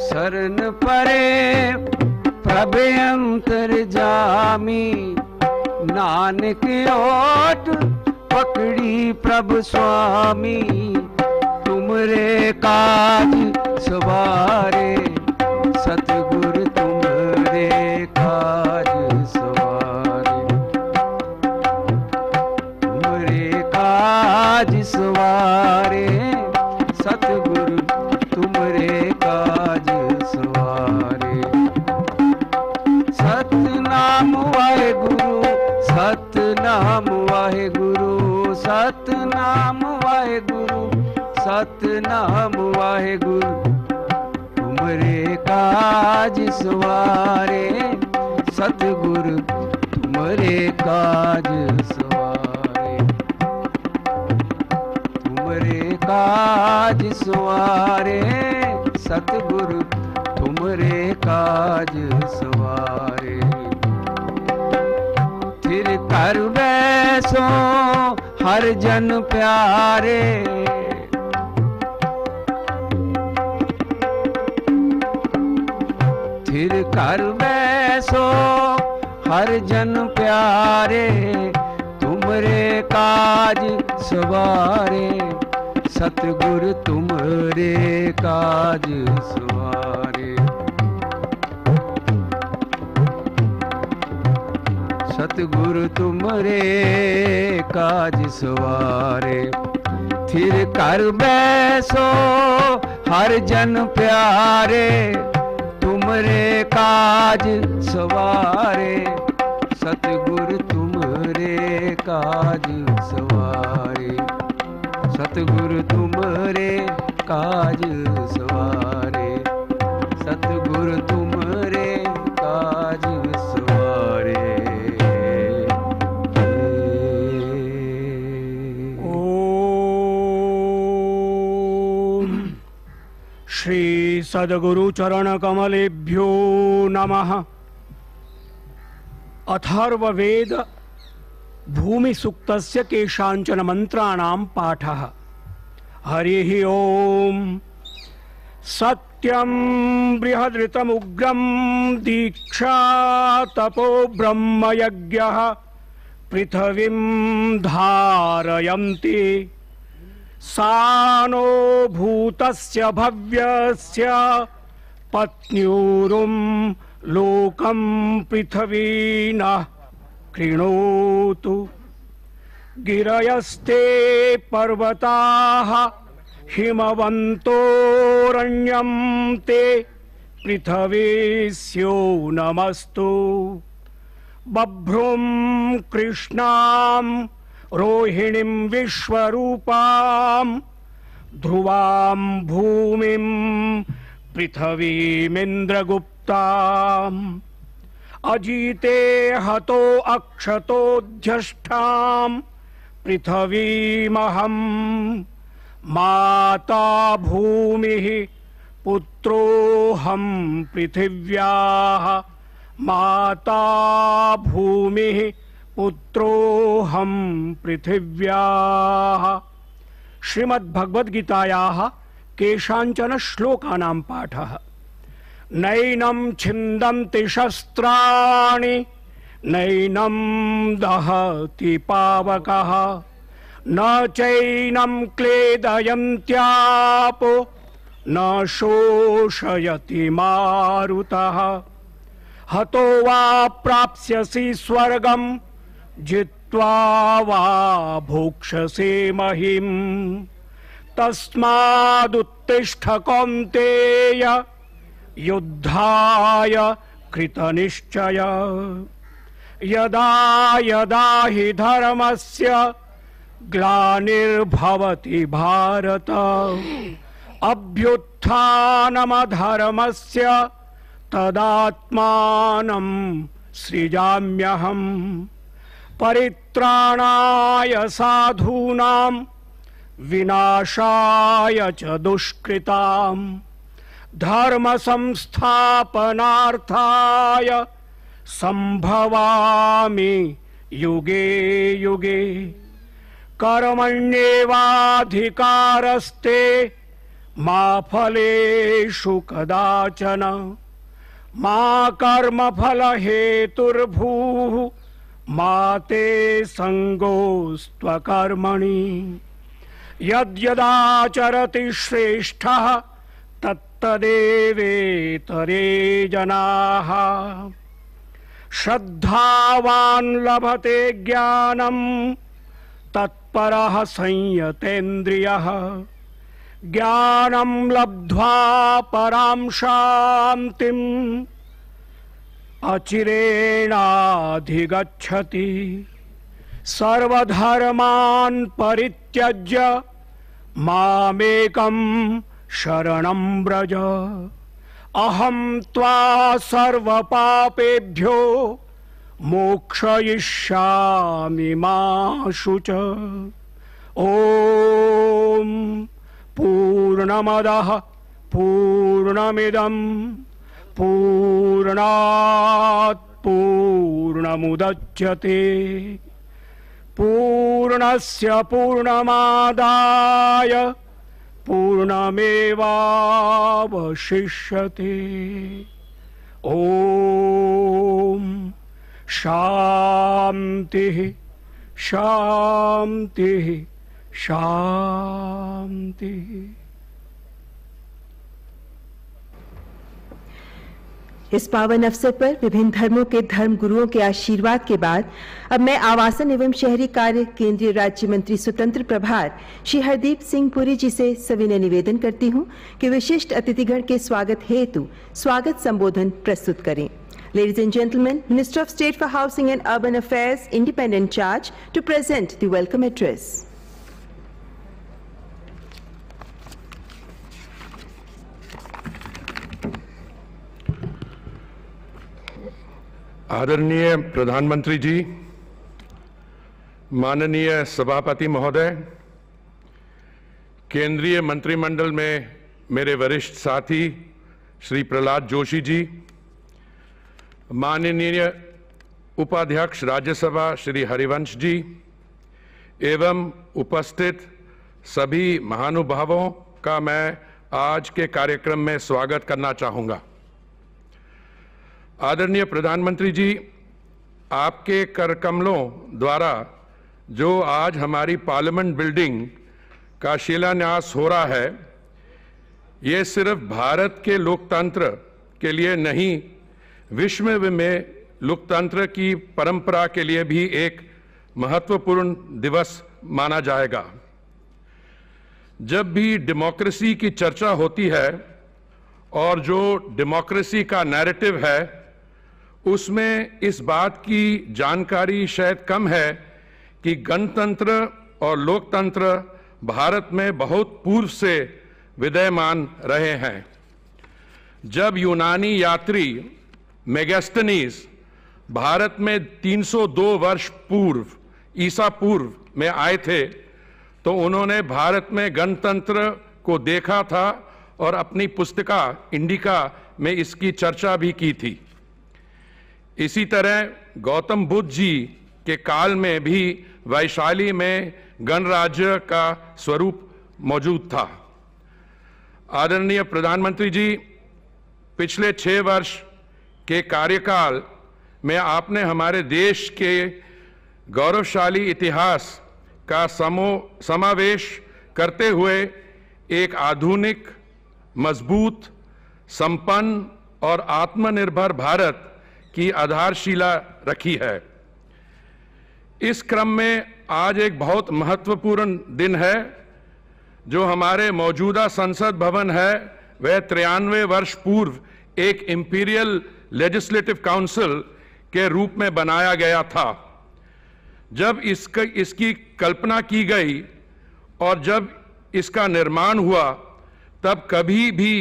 शरण परे प्रभ अंतर जामी, नानक ओट पकड़ी प्रभु स्वामी, तुमरे काज सवारे, सतगुर तुमरे काज सवारे, तुमरे काज सवारे, सतगुर तुमरे काज सवारे। सतनाम वाहेगुरु, सतनाम वाहेगुरु, सतनाम वाहेगुरु, सतनाम वाहेगुरु, तुमरे काज सवारे, सतगुरु तुमरे काज सवारे, तुमरे काज सवारे, सतगुरु तुमरे काज सवारे। थिर कर बैसो हर जन प्यारे, थिर कर बैसो हर जन प्यारे, तुमरे काज सवारे, सतगुर तुमरे काज सवारे, सतगुर तुमरे काज सवारे। थिर कर बैसो हर जन प्यारे, तुमरे काज सवारे, सतगुर तुमरे काज सवारे, सतगुर तुमरे काज सवारे, सतगुर तुम श्री सद्गुरु चरण कमलेभ्यो नमः। अथर्ववेद भूमि सूक्तस्य केषाञ्चन मंत्राणां पाठः। हरिः ओम। सत्यं बृहदृतमुग्रं दीक्षा तपो ब्रह्मयज्ञः पृथिवीं धारयन्ति सानो भूतस्य भव्यस्य पत्न्यूरुं लोकं पृथिवी नः कृणोतु। गिरयस्ते पर्वताः हिमवन्तोरण्यं ते पृथिवीस्यो नमस्तु। बभ्रुं कृष्णां रोहिणीं विश्वरूपां ध्रुवां भूमिं पृथिवीमिन्द्रगुप्ताम्। अजीते हतो अक्षतोऽध्यष्टां पृथिवीमहं। माता भूमिः पुत्रोऽहं पृथिव्याः। माता भूमिः पुत्रोऽहं पृथिव्याः। श्रीमद्भगवद्गीतायाः केषाञ्चन श्लोकानां पाठः। नैनं छिन्दन्ति शस्त्राणि नैनं दहति पावकः न चैनं क्लेदयन्त्यापो न शोषयति मारुतः। हतो वा प्राप्स्यसि स्वर्गं जित्वा वा भोक्ष्यसे महीम्। तस्मादुत्तिष्ठ कौन्तेय युद्धाय कृतनिश्चय। यदा यदा हि धर्मस्य ग्लानिर्भवति भारत अभ्युत्थानमधर्मस्य तदात्मानं सृजाम्यहम्। परित्राणाय साधूनां विनाशाय च दुष्कृताम् धर्म संस्थापनार्थाय संभवामि युगे युगे। कर्मण्येवाधिकारस्ते मा फलेषु कदाचन मा कर्मफल हेतुर्भूः मा ते संगोस्त्वकर्मणि। यद्यदाचरति श्रेष्ठः तत्तदेवेतरे जनाः। श्रद्धावान् लभते ज्ञानं तत्परः संयतेन्द्रियः। ज्ञानं लब्ध्वा परां शान्तिम् अचिरेणाधिगच्छति। सर्वधर्मान् परित्यज्य मामेकं शरणं व्रज। अहं त्वा सर्वपापेभ्यो मोक्षयिष्यामि मा शुच। ॐ पूर्णमदः पूर्णमिदं पूर्णात् पूर्णमुदच्यते पूर्णस्य पूर्णमादाय पूर्णमेवावशिष्यते। ॐ शान्तिः शान्तिः शान्तिः। इस पावन अवसर पर विभिन्न धर्मों के धर्म गुरुओं के आशीर्वाद के बाद अब मैं आवासन एवं शहरी कार्य केंद्रीय राज्य मंत्री स्वतंत्र प्रभार श्री हरदीप सिंह पुरी जी से सविनय निवेदन करती हूं कि विशिष्ट अतिथिगण के स्वागत हेतु स्वागत संबोधन प्रस्तुत करें। Ladies and gentlemen, Minister of State for Housing and Urban Affairs, independent charge, to present the welcome address. आदरणीय प्रधानमंत्री जी, माननीय सभापति महोदय, केंद्रीय मंत्रिमंडल में मेरे वरिष्ठ साथी श्री प्रहलाद जोशी जी, माननीय उपाध्यक्ष राज्यसभा श्री हरिवंश जी एवं उपस्थित सभी महानुभावों का मैं आज के कार्यक्रम में स्वागत करना चाहूँगा। आदरणीय प्रधानमंत्री जी, आपके कर कमलों द्वारा जो आज हमारी पार्लियामेंट बिल्डिंग का शिलान्यास हो रहा है, ये सिर्फ भारत के लोकतंत्र के लिए नहीं, विश्व में लोकतंत्र की परंपरा के लिए भी एक महत्वपूर्ण दिवस माना जाएगा। जब भी डेमोक्रेसी की चर्चा होती है और जो डेमोक्रेसी का नैरेटिव है, उसमें इस बात की जानकारी शायद कम है कि गणतंत्र और लोकतंत्र भारत में बहुत पूर्व से विद्यमान रहे हैं। जब यूनानी यात्री मेगास्थनीज भारत में 302 वर्ष पूर्व ईसा पूर्व में आए थे, तो उन्होंने भारत में गणतंत्र को देखा था और अपनी पुस्तिका इंडिका में इसकी चर्चा भी की थी। इसी तरह गौतम बुद्ध जी के काल में भी वैशाली में गणराज्य का स्वरूप मौजूद था। आदरणीय प्रधानमंत्री जी, पिछले 6 वर्ष के कार्यकाल में आपने हमारे देश के गौरवशाली इतिहास का समावेश करते हुए एक आधुनिक, मजबूत, संपन्न और आत्मनिर्भर भारत की आधारशिला रखी है। इस क्रम में आज एक बहुत महत्वपूर्ण दिन है। जो हमारे मौजूदा संसद भवन है, वह 93 वर्ष पूर्व एक इंपीरियल लेजिस्लेटिव काउंसिल के रूप में बनाया गया था। जब इसकी कल्पना की गई और जब इसका निर्माण हुआ, तब कभी भी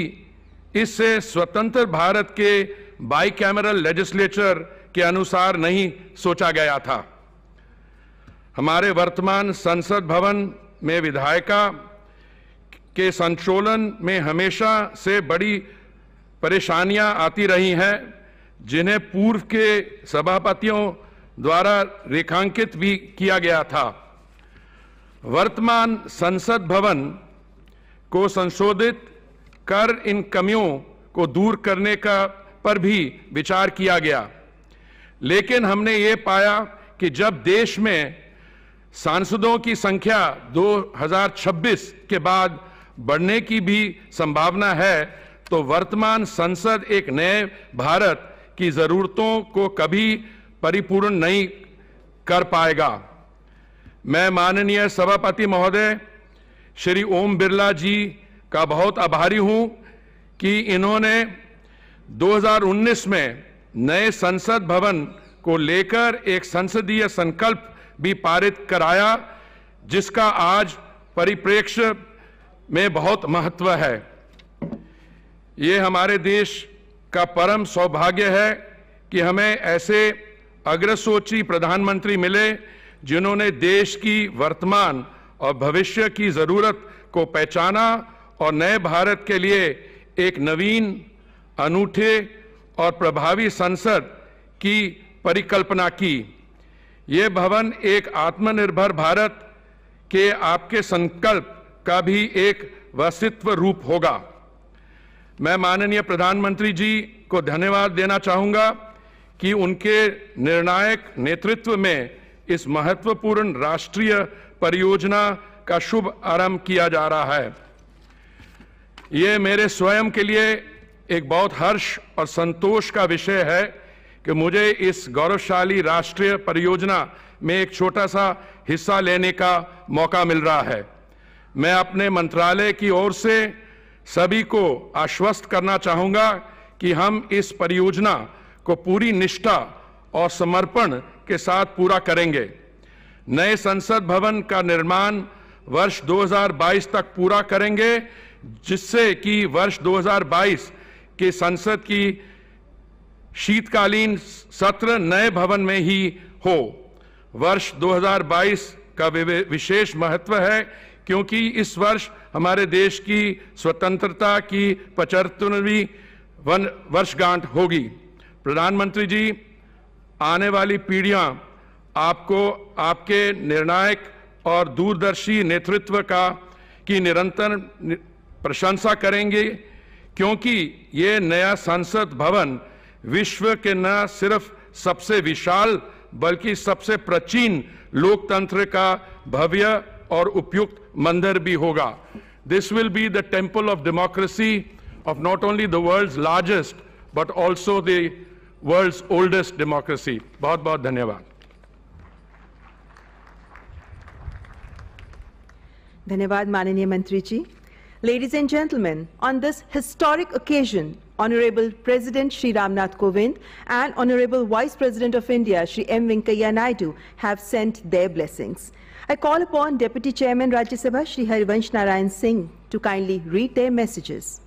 इससे स्वतंत्र भारत के बाईकैमरल लेजिस्लेचर के अनुसार नहीं सोचा गया था। हमारे वर्तमान संसद भवन में विधायिका के संचालन में हमेशा से बड़ी परेशानियां आती रही हैं, जिन्हें पूर्व के सभापतियों द्वारा रेखांकित भी किया गया था। वर्तमान संसद भवन को संशोधित कर इन कमियों को दूर करने का पर भी विचार किया गया, लेकिन हमने ये पाया कि जब देश में सांसदों की संख्या 2026 के बाद बढ़ने की भी संभावना है, तो वर्तमान संसद एक नए भारत की जरूरतों को कभी परिपूर्ण नहीं कर पाएगा। मैं माननीय सभापति महोदय श्री ओम बिरला जी का बहुत आभारी हूं कि इन्होंने 2019 में नए संसद भवन को लेकर एक संसदीय संकल्प भी पारित कराया, जिसका आज परिप्रेक्ष्य में बहुत महत्व है। ये हमारे देश का परम सौभाग्य है कि हमें ऐसे अग्रसोची प्रधानमंत्री मिले, जिन्होंने देश की वर्तमान और भविष्य की जरूरत को पहचाना और नए भारत के लिए एक नवीन, अनूठे और प्रभावी संसद की परिकल्पना की। ये भवन एक आत्मनिर्भर भारत के आपके संकल्प का भी एक वास्तविक रूप होगा। मैं माननीय प्रधानमंत्री जी को धन्यवाद देना चाहूँगा कि उनके निर्णायक नेतृत्व में इस महत्वपूर्ण राष्ट्रीय परियोजना का शुभ आरंभ किया जा रहा है। ये मेरे स्वयं के लिए एक बहुत हर्ष और संतोष का विषय है कि मुझे इस गौरवशाली राष्ट्रीय परियोजना में एक छोटा सा हिस्सा लेने का मौका मिल रहा है। मैं अपने मंत्रालय की ओर से सभी को आश्वस्त करना चाहूँगा कि हम इस परियोजना को पूरी निष्ठा और समर्पण के साथ पूरा करेंगे। नए संसद भवन का निर्माण वर्ष 2022 तक पूरा करेंगे, जिससे कि वर्ष 2022 के संसद की शीतकालीन सत्र नए भवन में ही हो। वर्ष 2022 का विशेष महत्व है क्योंकि इस वर्ष हमारे देश की स्वतंत्रता की 75वीं वर्षगांठ होगी। प्रधानमंत्री जी, आने वाली पीढ़ियां आपको आपके निर्णायक और दूरदर्शी नेतृत्व की निरंतर प्रशंसा करेंगे, क्योंकि ये नया संसद भवन विश्व के न सिर्फ सबसे विशाल बल्कि सबसे प्राचीन लोकतंत्र का भव्य और उपयुक्त मंदिर भी होगा। This will be the temple of democracy of not only the world's largest but also the world's oldest democracy. बहुत बहुत धन्यवाद। धन्यवाद माननीय मंत्री जी। Ladies and gentlemen, on this historic occasion, Honorable President Shri Ramnath Kovind and Honorable Vice President of India Shri M. Venkaiah Naidu have sent their blessings. I call upon Deputy Chairman Rajya Sabha Shri Harivansh Narayan Singh to kindly read their messages.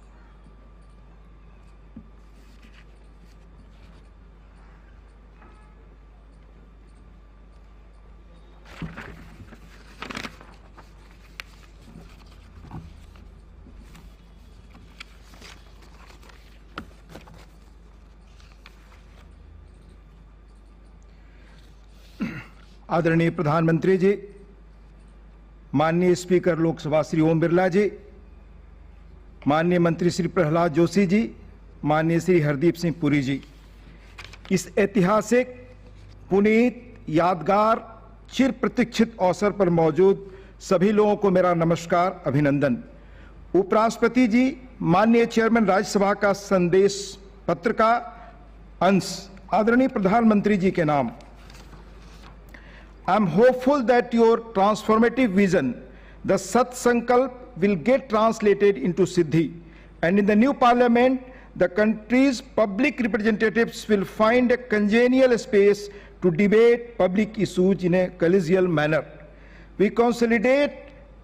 आदरणीय प्रधानमंत्री जी, माननीय speaker Lok Sabha Shri Om Birla जी, माननीय मंत्री श्री प्रहलाद जोशी जी, माननीय श्री हरदीप सिंह पुरी जी, इस ऐतिहासिक, पुनीत, यादगार, चिर प्रतीक्षित अवसर पर मौजूद सभी लोगों को मेरा नमस्कार, अभिनंदन। उपराष्ट्रपति जी, माननीय चेयरमैन राज्यसभा का संदेश पत्र का अंश आदरणीय प्रधानमंत्री जी के नाम। I am hopeful that your transformative vision, the Sat Sankalp, will get translated into Siddhi, and in the new parliament, the country's public representatives will find a congenial space to debate public issues in a collegial manner. We consolidate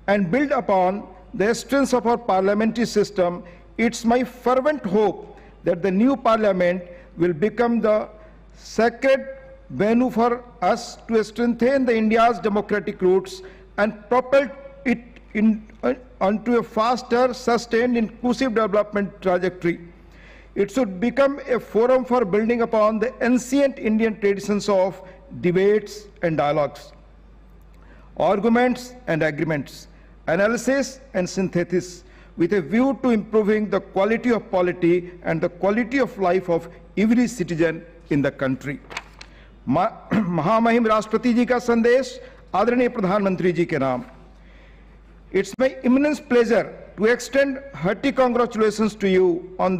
and build upon the strengths of our parliamentary system. It's my fervent hope that the new parliament will become the sacred venue for us to strengthen the India's democratic roots and propel it onto a faster, sustained, inclusive development trajectory. It should become a forum for building upon the ancient Indian traditions of debates and dialogues, arguments and agreements, analysis and synthesis, with a view to improving the quality of polity and the quality of life of every citizen in the country. महामहिम राष्ट्रपति जी का संदेश आदरणीय प्रधानमंत्री जी के नाम। It's my immense pleasure to extend hearty congratulations to you on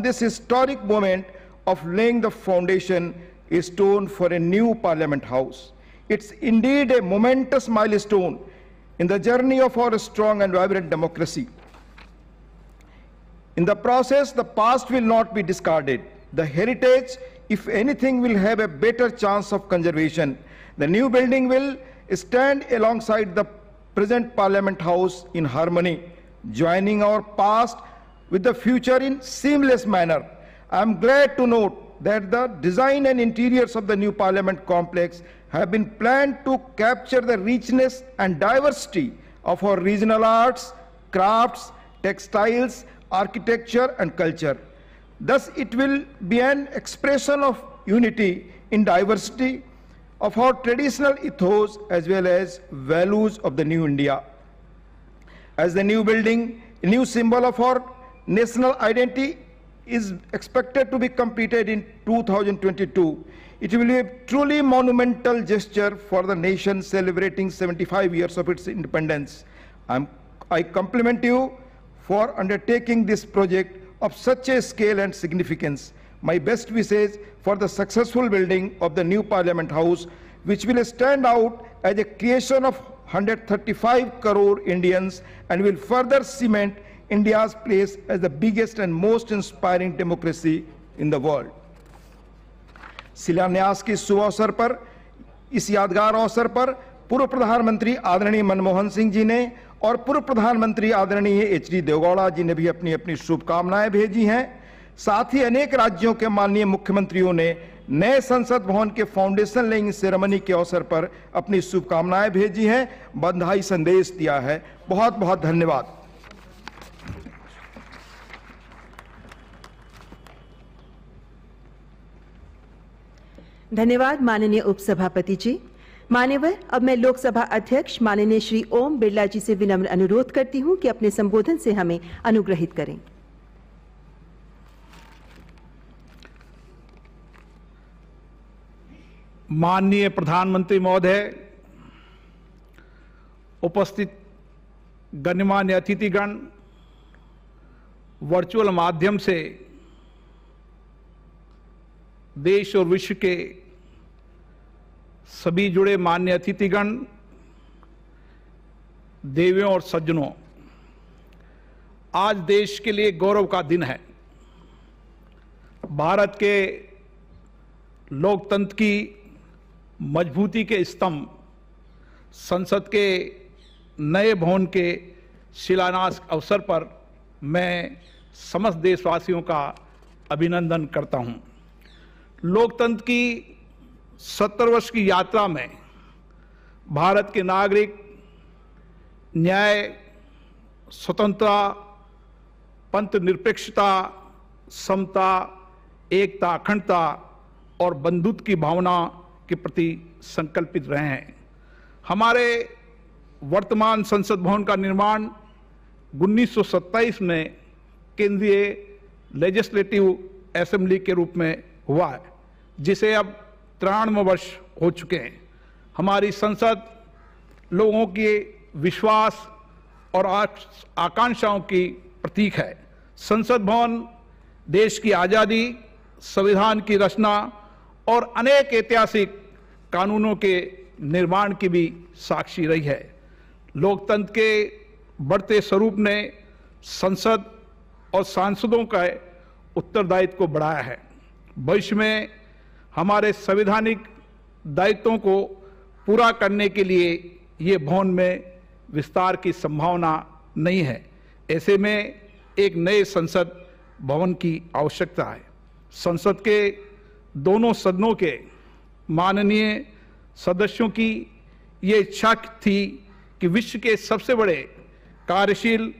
this historic moment of laying the foundation stone for a new Parliament House. It's indeed a momentous milestone in the journey of our strong and vibrant democracy. In the process, the past will not be discarded. The heritage, if anything, will have a better chance of conservation. The new building will stand alongside the present Parliament House in harmony, joining our past with the future in seamless manner. I am glad to note that the design and interiors of the new Parliament complex have been planned to capture the richness and diversity of our regional arts, crafts, textiles, architecture and culture. Thus, it will be an expression of unity in diversity of our traditional ethos as well as values of the new India. As the new building, a new symbol of our national identity, is expected to be completed in 2022, it will be a truly monumental gesture for the nation celebrating 75 years of its independence. I compliment you for undertaking this project of such a scale and significance. My best wishes for the successful building of the new Parliament House, which will stand out as a creation of 135 crore Indians and will further cement India's place as the biggest and most inspiring democracy in the world. शिलान्यास के शुभ अवसर पर, इस यादगार अवसर पर पूर्व प्रधानमंत्री आदरणीय मनमोहन सिंह जी ने और पूर्व प्रधानमंत्री आदरणीय एच.डी. देवगौड़ा जी ने भी अपनी अपनी शुभकामनाएं भेजी हैं। साथ ही अनेक राज्यों के माननीय मुख्यमंत्रियों ने नए संसद भवन के फाउंडेशन लेइंग सेरेमनी के अवसर पर अपनी शुभकामनाएं भेजी हैं, बधाई संदेश दिया है। बहुत बहुत धन्यवाद। धन्यवाद माननीय उपसभापति जी। मान्यवर, अब मैं लोकसभा अध्यक्ष माननीय श्री ओम बिरला जी से विनम्र अनुरोध करती हूं कि अपने संबोधन से हमें अनुग्रहित करें। माननीय प्रधानमंत्री महोदय, उपस्थित गणमान्य अतिथिगण, वर्चुअल माध्यम से देश और विश्व के सभी जुड़े मान्य अतिथिगण, देवियों और सज्जनों, आज देश के लिए गौरव का दिन है। भारत के लोकतंत्र की मजबूती के स्तंभ संसद के नए भवन के शिलान्यास अवसर पर मैं समस्त देशवासियों का अभिनंदन करता हूं। लोकतंत्र की 70 वर्ष की यात्रा में भारत के नागरिक न्याय, स्वतंत्रता, पंथ निरपेक्षता, समता, एकता, अखंडता और बंधुत्व की भावना के प्रति संकल्पित रहे हैं। हमारे वर्तमान संसद भवन का निर्माण 1927 में केंद्रीय लेजिस्लेटिव असेंबली के रूप में हुआ है, जिसे अब 93 वर्ष हो चुके हैं। हमारी संसद लोगों के विश्वास और आकांक्षाओं की प्रतीक है। संसद भवन देश की आज़ादी, संविधान की रचना और अनेक ऐतिहासिक कानूनों के निर्माण की भी साक्षी रही है। लोकतंत्र के बढ़ते स्वरूप ने संसद और सांसदों का उत्तरदायित्व को बढ़ाया है। भविष्य में हमारे संवैधानिक दायित्वों को पूरा करने के लिए ये भवन में विस्तार की संभावना नहीं है। ऐसे में एक नए संसद भवन की आवश्यकता है। संसद के दोनों सदनों के माननीय सदस्यों की ये इच्छा थी कि विश्व के सबसे बड़े कार्यशील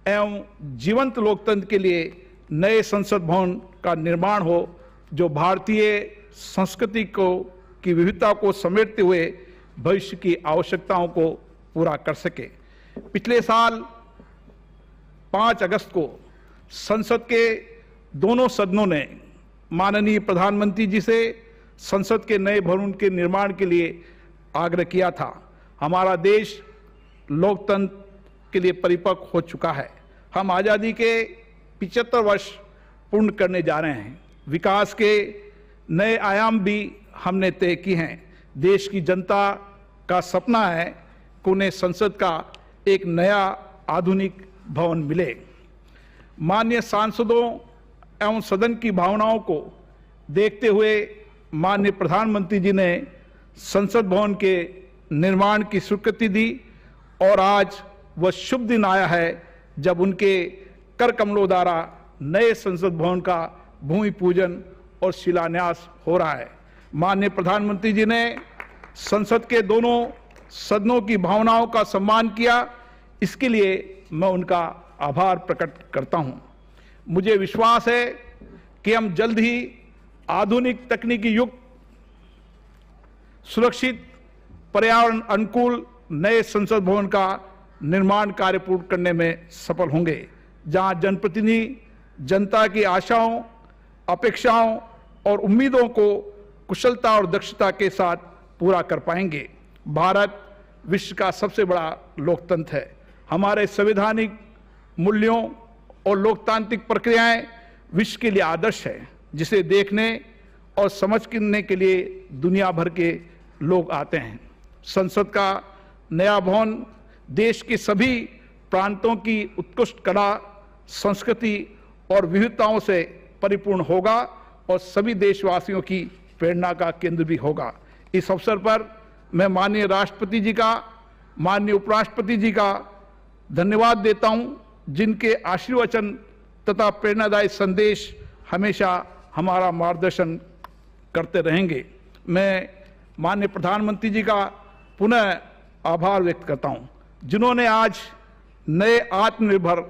एवं जीवंत लोकतंत्र के लिए नए संसद भवन का निर्माण हो, जो भारतीय संस्कृति की विविधता को समेटते हुए भविष्य की आवश्यकताओं को पूरा कर सके। पिछले साल 5 अगस्त को संसद के दोनों सदनों ने माननीय प्रधानमंत्री जी से संसद के नए भवन के निर्माण के लिए आग्रह किया था। हमारा देश लोकतंत्र के लिए परिपक्व हो चुका है। हम आज़ादी के 75 वर्ष पूर्ण करने जा रहे हैं। विकास के नए आयाम भी हमने तय किए हैं। देश की जनता का सपना है कि उन्हें संसद का एक नया आधुनिक भवन मिले। माननीय सांसदों एवं सदन की भावनाओं को देखते हुए माननीय प्रधानमंत्री जी ने संसद भवन के निर्माण की स्वीकृति दी और आज वह शुभ दिन आया है जब उनके कर कमलों द्वारा नए संसद भवन का भूमि पूजन और शिलान्यास हो रहा है। माननीय प्रधानमंत्री जी ने संसद के दोनों सदनों की भावनाओं का सम्मान किया, इसके लिए मैं उनका आभार प्रकट करता हूं। मुझे विश्वास है कि हम जल्द ही आधुनिक तकनीकी युक्त, सुरक्षित, पर्यावरण अनुकूल नए संसद भवन का निर्माण कार्य पूर्ण करने में सफल होंगे, जहां जनप्रतिनिधि जनता की आशाओं, अपेक्षाओं और उम्मीदों को कुशलता और दक्षता के साथ पूरा कर पाएंगे। भारत विश्व का सबसे बड़ा लोकतंत्र है। हमारे संवैधानिक मूल्यों और लोकतांत्रिक प्रक्रियाएं विश्व के लिए आदर्श है, जिसे देखने और समझने के लिए दुनिया भर के लोग आते हैं। संसद का नया भवन देश के सभी प्रांतों की उत्कृष्ट कला, संस्कृति और विविधताओं से परिपूर्ण होगा और सभी देशवासियों की प्रेरणा का केंद्र भी होगा। इस अवसर पर मैं माननीय राष्ट्रपति जी का, माननीय उपराष्ट्रपति जी का धन्यवाद देता हूं, जिनके आशीर्वचन तथा प्रेरणादायी संदेश हमेशा हमारा मार्गदर्शन करते रहेंगे। मैं माननीय प्रधानमंत्री जी का पुनः आभार व्यक्त करता हूं, जिन्होंने आज नए आत्मनिर्भर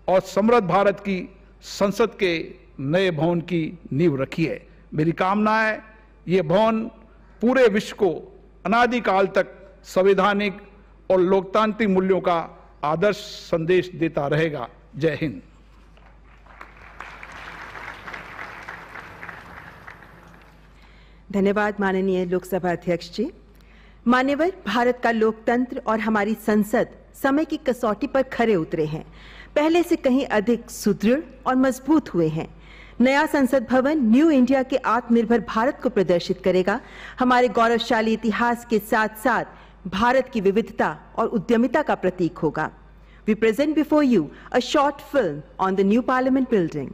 और समृद्ध भारत की संसद के नए भवन की नींव रखी है। मेरी कामना है ये भवन पूरे विश्व को अनादिकाल तक संवैधानिक और लोकतांत्रिक मूल्यों का आदर्श संदेश देता रहेगा। जय हिंद। धन्यवाद माननीय लोकसभा अध्यक्ष जी। मान्यवर, भारत का लोकतंत्र और हमारी संसद समय की कसौटी पर खरे उतरे हैं, पहले से कहीं अधिक सुदृढ़ और मजबूत हुए हैं। नया संसद भवन न्यू इंडिया के आत्मनिर्भर भारत को प्रदर्शित करेगा। हमारे गौरवशाली इतिहास के साथ साथ भारत की विविधता और उद्यमिता का प्रतीक होगा। We present before you a short film on the new Parliament building.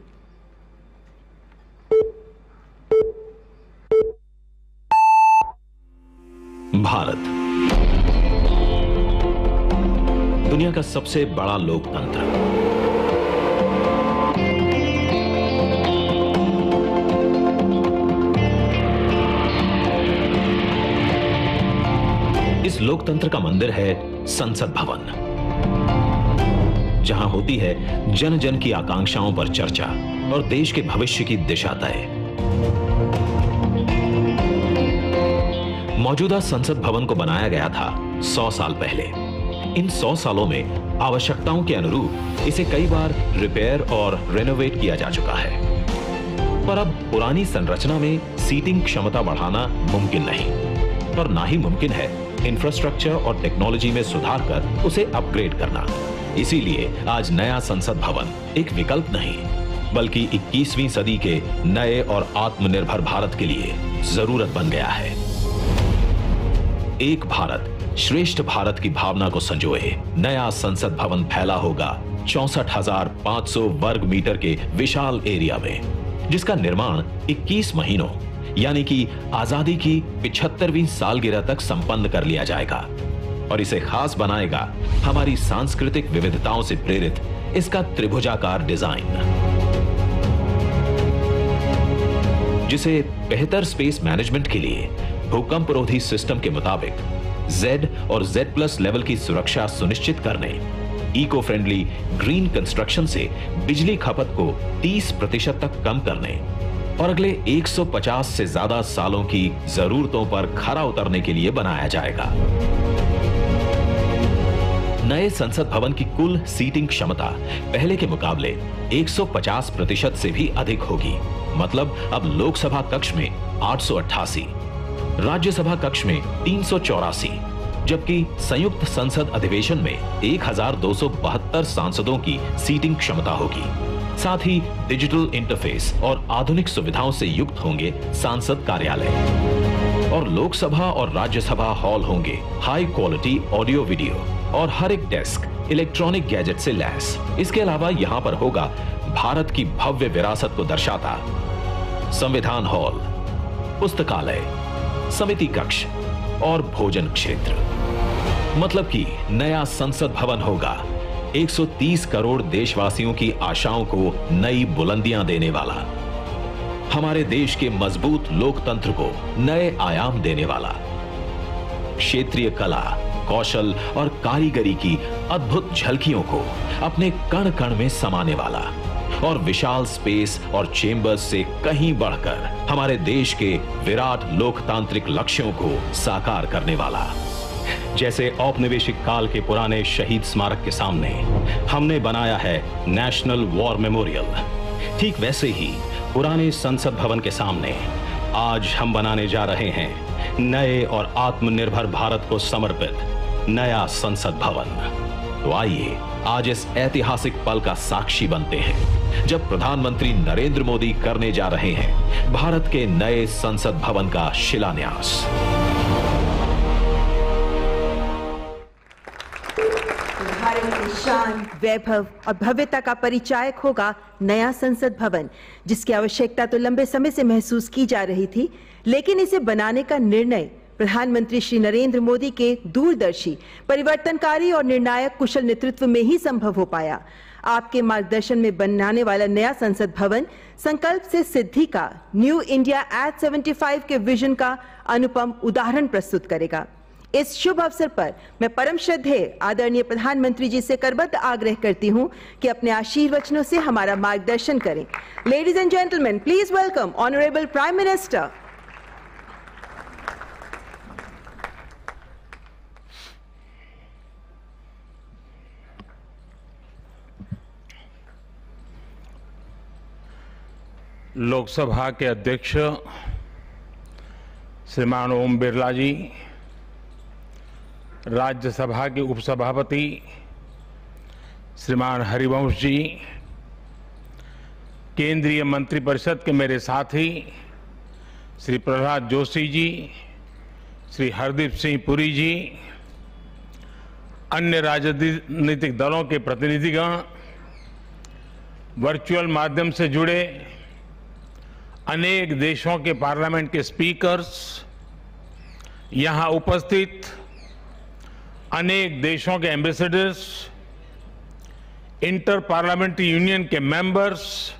Bharat दुनिया का सबसे बड़ा लोकतंत्र, इस लोकतंत्र का मंदिर है संसद भवन, जहां होती है जन जन की आकांक्षाओं पर चर्चा और देश के भविष्य की दिशा तय। मौजूदा संसद भवन को बनाया गया था 100 साल पहले। इन 100 सालों में आवश्यकताओं के अनुरूप इसे कई बार रिपेयर और रेनोवेट किया जा चुका है, पर अब पुरानी संरचना में सीटिंग क्षमता बढ़ाना मुमकिन नहीं, और ना ही मुमकिन है इंफ्रास्ट्रक्चर और टेक्नोलॉजी में सुधार कर उसे अपग्रेड करना। इसीलिए आज नया संसद भवन एक विकल्प नहीं, बल्कि 21वीं सदी के नए और आत्मनिर्भर भारत के लिए जरूरत बन गया है। एक भारत श्रेष्ठ भारत की भावना को संजोए नया संसद भवन फैला होगा 64,500 वर्ग मीटर के विशाल एरिया में, जिसका निर्माण 21 महीनों यानी कि आजादी की 75वीं सालगिरह तक संपन्न कर लिया जाएगा। और इसे खास बनाएगा हमारी सांस्कृतिक विविधताओं से प्रेरित इसका त्रिभुजाकार डिजाइन, जिसे बेहतर स्पेस मैनेजमेंट के लिए भूकंपरोधी सिस्टम के मुताबिक Z और Z+ लेवल की सुरक्षा सुनिश्चित करने, इको फ्रेंडली ग्रीन कंस्ट्रक्शन से बिजली खपत को 30% तक कम करने और अगले 150 से ज्यादा सालों की जरूरतों पर खरा उतरने के लिए बनाया जाएगा। नए संसद भवन की कुल सीटिंग क्षमता पहले के मुकाबले 150% से भी अधिक होगी। मतलब अब लोकसभा कक्ष में 888, राज्यसभा कक्ष में 384, जबकि संयुक्त संसद अधिवेशन में 1272 सांसदों की सीटिंग क्षमता होगी। साथ ही डिजिटल इंटरफेस और आधुनिक सुविधाओं से युक्त होंगे सांसद कार्यालय, और लोकसभा और राज्यसभा हॉल होंगे हाई क्वालिटी ऑडियो वीडियो और हर एक डेस्क इलेक्ट्रॉनिक गैजेट से लैस। इसके अलावा यहां पर होगा भारत की भव्य विरासत को दर्शाता संविधान हॉल, पुस्तकालय, समिति कक्ष और भोजन क्षेत्र। मतलब कि नया संसद भवन होगा 130 करोड़ देशवासियों की आशाओं को नई बुलंदियां देने वाला, हमारे देश के मजबूत लोकतंत्र को नए आयाम देने वाला, क्षेत्रीय कला, कौशल और कारीगरी की अद्भुत झलकियों को अपने कण कण में समाने वाला, और विशाल स्पेस और चेंबर्स से कहीं बढ़कर हमारे देश के विराट लोकतांत्रिक लक्ष्यों को साकार करने वाला। जैसे औपनिवेशिक काल के पुराने शहीद स्मारक के सामने हमने बनाया है नेशनल वॉर मेमोरियल, ठीक वैसे ही पुराने संसद भवन के सामने आज हम बनाने जा रहे हैं नए और आत्मनिर्भर भारत को समर्पित नया संसद भवन। तो आइए आज इस ऐतिहासिक पल का साक्षी बनते हैं, जब प्रधानमंत्री नरेंद्र मोदी करने जा रहे हैं भारत के नए संसद भवन का शिलान्यास। भारत की शान, वैभव और भव्यता का परिचायक होगा नया संसद भवन, जिसकी आवश्यकता तो लंबे समय से महसूस की जा रही थी, लेकिन इसे बनाने का निर्णय प्रधानमंत्री श्री नरेंद्र मोदी के दूरदर्शी, परिवर्तनकारी और निर्णायक कुशल नेतृत्व में ही संभव हो पाया। आपके मार्गदर्शन में बनने वाला नया संसद भवन संकल्प से सिद्धि का न्यू इंडिया एट 75 के विजन का अनुपम उदाहरण प्रस्तुत करेगा। इस शुभ अवसर पर मैं परम श्रद्धेय आदरणीय प्रधानमंत्री जी से करबद्ध आग्रह करती हूं कि अपने आशीर्वचनों से हमारा मार्गदर्शन करें। Ladies and gentleman, please welcome honourable prime minister. Lok Sabha के अध्यक्ष श्रीमान ओम बिरला जी, राज्यसभा के उपसभापति श्रीमान हरिवंश जी, केंद्रीय मंत्रिपरिषद के मेरे साथी श्री प्रहलाद जोशी जी, श्री हरदीप सिंह पुरी जी, अन्य राजनीतिक दलों के प्रतिनिधिगण, वर्चुअल माध्यम से जुड़े अनेक देशों के पार्लियामेंट के स्पीकर्स, यहां उपस्थित अनेक देशों के एम्बेसडर्स, इंटर पार्लियामेंट्री यूनियन के मेंबर्स,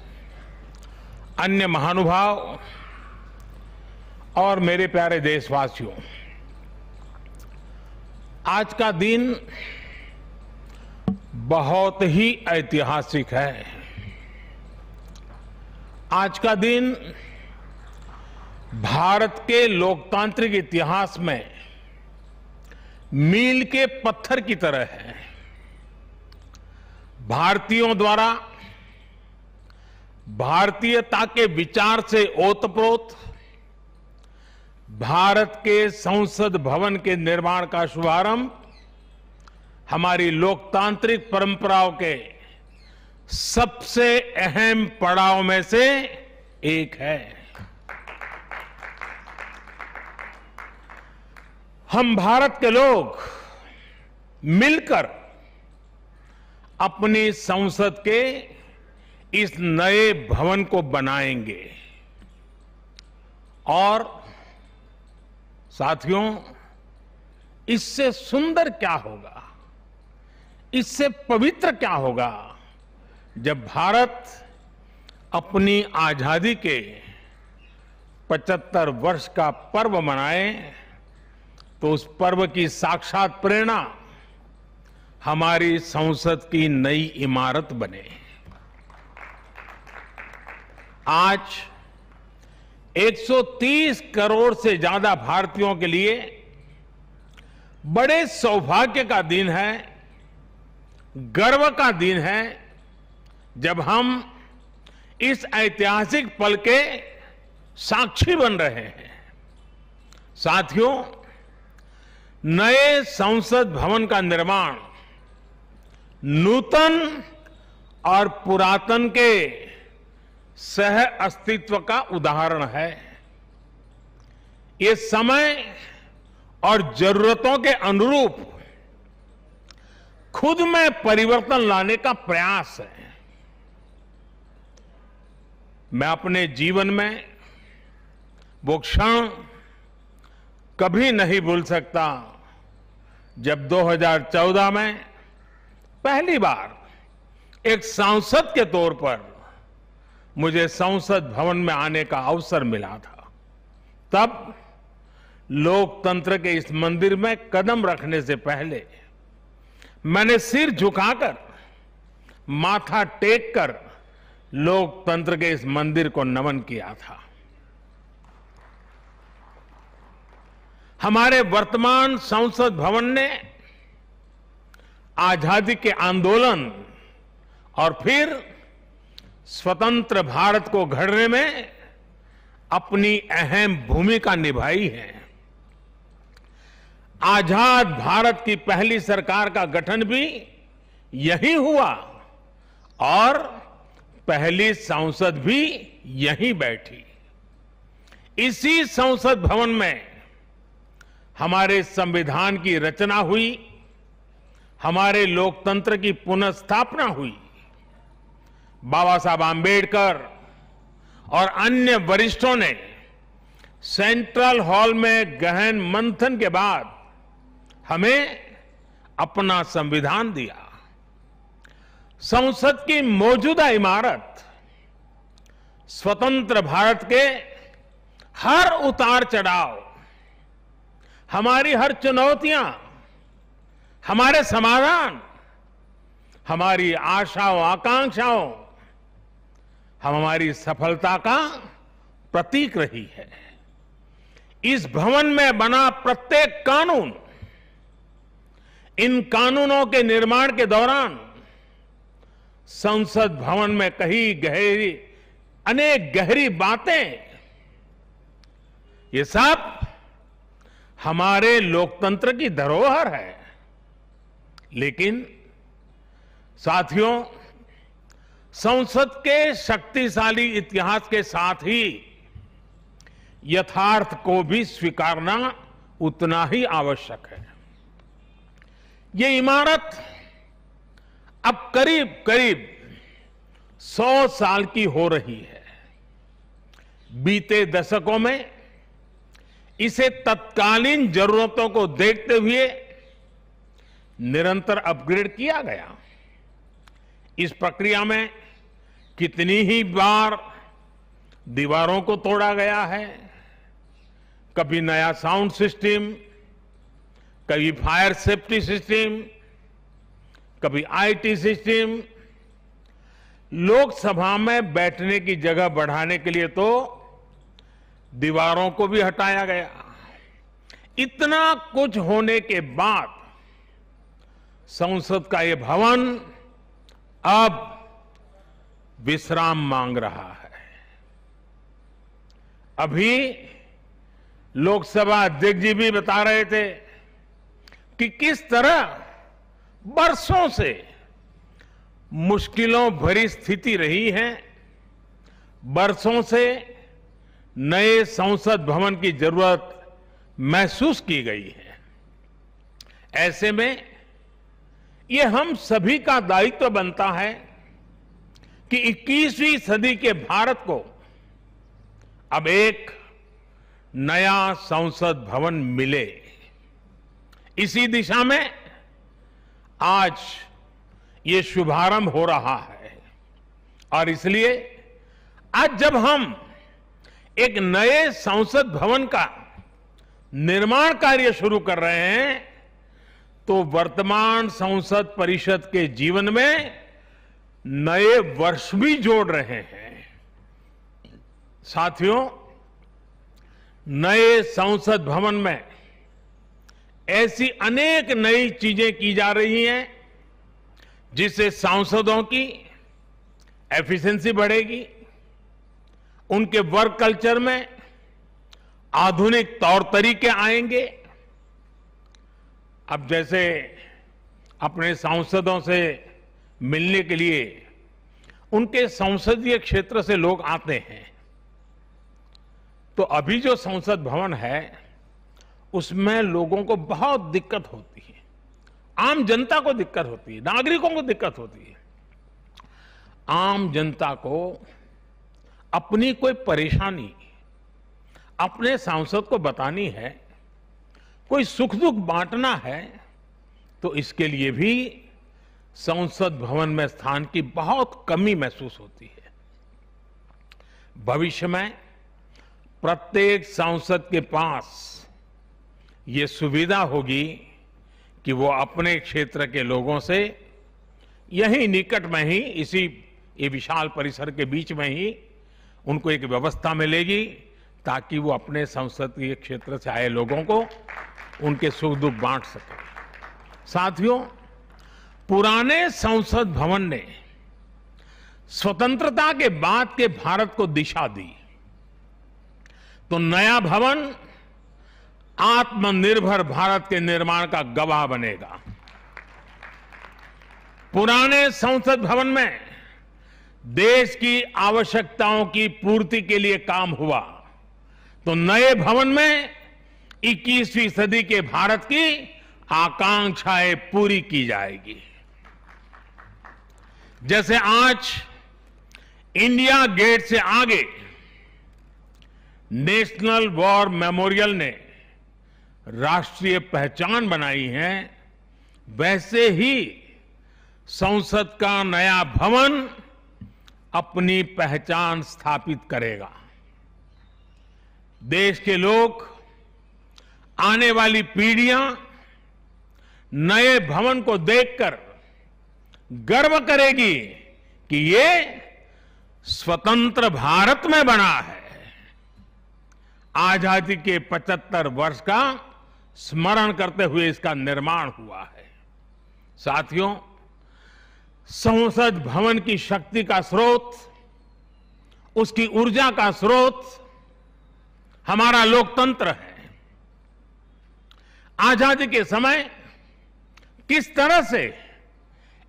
अन्य महानुभाव और मेरे प्यारे देशवासियों, आज का दिन बहुत ही ऐतिहासिक है। आज का दिन भारत के लोकतांत्रिक इतिहास में मील के पत्थर की तरह है। भारतीयों द्वारा भारतीयता के विचार से ओतप्रोत भारत के संसद भवन के निर्माण का शुभारंभ हमारी लोकतांत्रिक परंपराओं के सबसे अहम पड़ाव में से एक है। हम भारत के लोग मिलकर अपनी संसद के इस नए भवन को बनाएंगे और साथियों, इससे सुंदर क्या होगा, इससे पवित्र क्या होगा जब भारत अपनी आजादी के 75 वर्ष का पर्व मनाए तो उस पर्व की साक्षात प्रेरणा हमारी संसद की नई इमारत बने। आज 130 करोड़ से ज्यादा भारतीयों के लिए बड़े सौभाग्य का दिन है, गर्व का दिन है, जब हम इस ऐतिहासिक पल के साक्षी बन रहे हैं। साथियों, नए संसद भवन का निर्माण नूतन और पुरातन के सह अस्तित्व का उदाहरण है। ये समय और जरूरतों के अनुरूप खुद में परिवर्तन लाने का प्रयास है। मैं अपने जीवन में वो क्षण कभी नहीं भूल सकता जब 2014 में पहली बार एक सांसद के तौर पर मुझे संसद भवन में आने का अवसर मिला था। तब लोकतंत्र के इस मंदिर में कदम रखने से पहले मैंने सिर झुकाकर, माथा टेक कर लोकतंत्र के इस मंदिर को नमन किया था। हमारे वर्तमान संसद भवन ने आजादी के आंदोलन और फिर स्वतंत्र भारत को गढ़ने में अपनी अहम भूमिका निभाई है। आजाद भारत की पहली सरकार का गठन भी यही हुआ और पहली संसद भी यहीं बैठी। इसी संसद भवन में हमारे संविधान की रचना हुई, हमारे लोकतंत्र की पुनर्स्थापना हुई। बाबा साहब आंबेडकर और अन्य वरिष्ठों ने सेंट्रल हॉल में गहन मंथन के बाद हमें अपना संविधान दिया। संसद की मौजूदा इमारत स्वतंत्र भारत के हर उतार चढ़ाव, हमारी हर चुनौतियां, हमारे समाधान, हमारी आशाओं आकांक्षाओं, हमारी सफलता का प्रतीक रही है। इस भवन में बना प्रत्येक कानून, इन कानूनों के निर्माण के दौरान संसद भवन में कही अनेक गहरी बातें, ये सब हमारे लोकतंत्र की धरोहर है। लेकिन साथियों, संसद के शक्तिशाली इतिहास के साथ ही यथार्थ को भी स्वीकारना उतना ही आवश्यक है। ये इमारत अब करीब करीब 100 साल की हो रही है। बीते दशकों में इसे तत्कालीन जरूरतों को देखते हुए निरंतर अपग्रेड किया गया। इस प्रक्रिया में कितनी ही बार दीवारों को तोड़ा गया है, कभी नया साउंड सिस्टम, कभी फायर सेफ्टी सिस्टम, कभी आईटी सिस्टम। लोकसभा में बैठने की जगह बढ़ाने के लिए तो दीवारों को भी हटाया गया। इतना कुछ होने के बाद संसद का ये भवन अब विश्राम मांग रहा है। अभी लोकसभा अध्यक्ष जी भी बता रहे थे कि किस तरह बरसों से मुश्किलों भरी स्थिति रही है। बरसों से नए संसद भवन की जरूरत महसूस की गई है। ऐसे में ये हम सभी का दायित्व बनता है कि 21वीं सदी के भारत को अब एक नया संसद भवन मिले। इसी दिशा में आज ये शुभारंभ हो रहा है और इसलिए आज जब हम एक नए संसद भवन का निर्माण कार्य शुरू कर रहे हैं तो वर्तमान संसद परिषद के जीवन में नए वर्ष भी जोड़ रहे हैं। साथियों, नए संसद भवन में ऐसी अनेक नई चीजें की जा रही हैं जिससे सांसदों की एफिशिएंसी बढ़ेगी, उनके वर्क कल्चर में आधुनिक तौर तरीके आएंगे। अब जैसे अपने सांसदों से मिलने के लिए उनके संसदीय क्षेत्र से लोग आते हैं, तो अभी जो संसद भवन है उसमें लोगों को बहुत दिक्कत होती है, आम जनता को दिक्कत होती है, नागरिकों को दिक्कत होती है। आम जनता को अपनी कोई परेशानी अपने सांसद को बतानी है, कोई सुख दुख बांटना है, तो इसके लिए भी संसद भवन में स्थान की बहुत कमी महसूस होती है। भविष्य में प्रत्येक सांसद के पास ये सुविधा होगी कि वो अपने क्षेत्र के लोगों से यहीं निकट में ही, इसी ये विशाल परिसर के बीच में ही उनको एक व्यवस्था मिलेगी ताकि वो अपने संसदीय क्षेत्र से आए लोगों को उनके सुख दुख बांट सके। साथियों, पुराने संसद भवन ने स्वतंत्रता के बाद के भारत को दिशा दी, तो नया भवन आत्मनिर्भर भारत के निर्माण का गवाह बनेगा। पुराने संसद भवन में देश की आवश्यकताओं की पूर्ति के लिए काम हुआ, तो नए भवन में 21वीं सदी के भारत की आकांक्षाएं पूरी की जाएगी। जैसे आज इंडिया गेट से आगे नेशनल वॉर मेमोरियल ने राष्ट्रीय पहचान बनाई है, वैसे ही संसद का नया भवन अपनी पहचान स्थापित करेगा। देश के लोग, आने वाली पीढ़ियां नए भवन को देखकर गर्व करेगी कि ये स्वतंत्र भारत में बना है। आजादी के 75 वर्ष का स्मरण करते हुए इसका निर्माण हुआ है। साथियों, संसद भवन की शक्ति का स्रोत, उसकी ऊर्जा का स्रोत हमारा लोकतंत्र है। आजादी के समय किस तरह से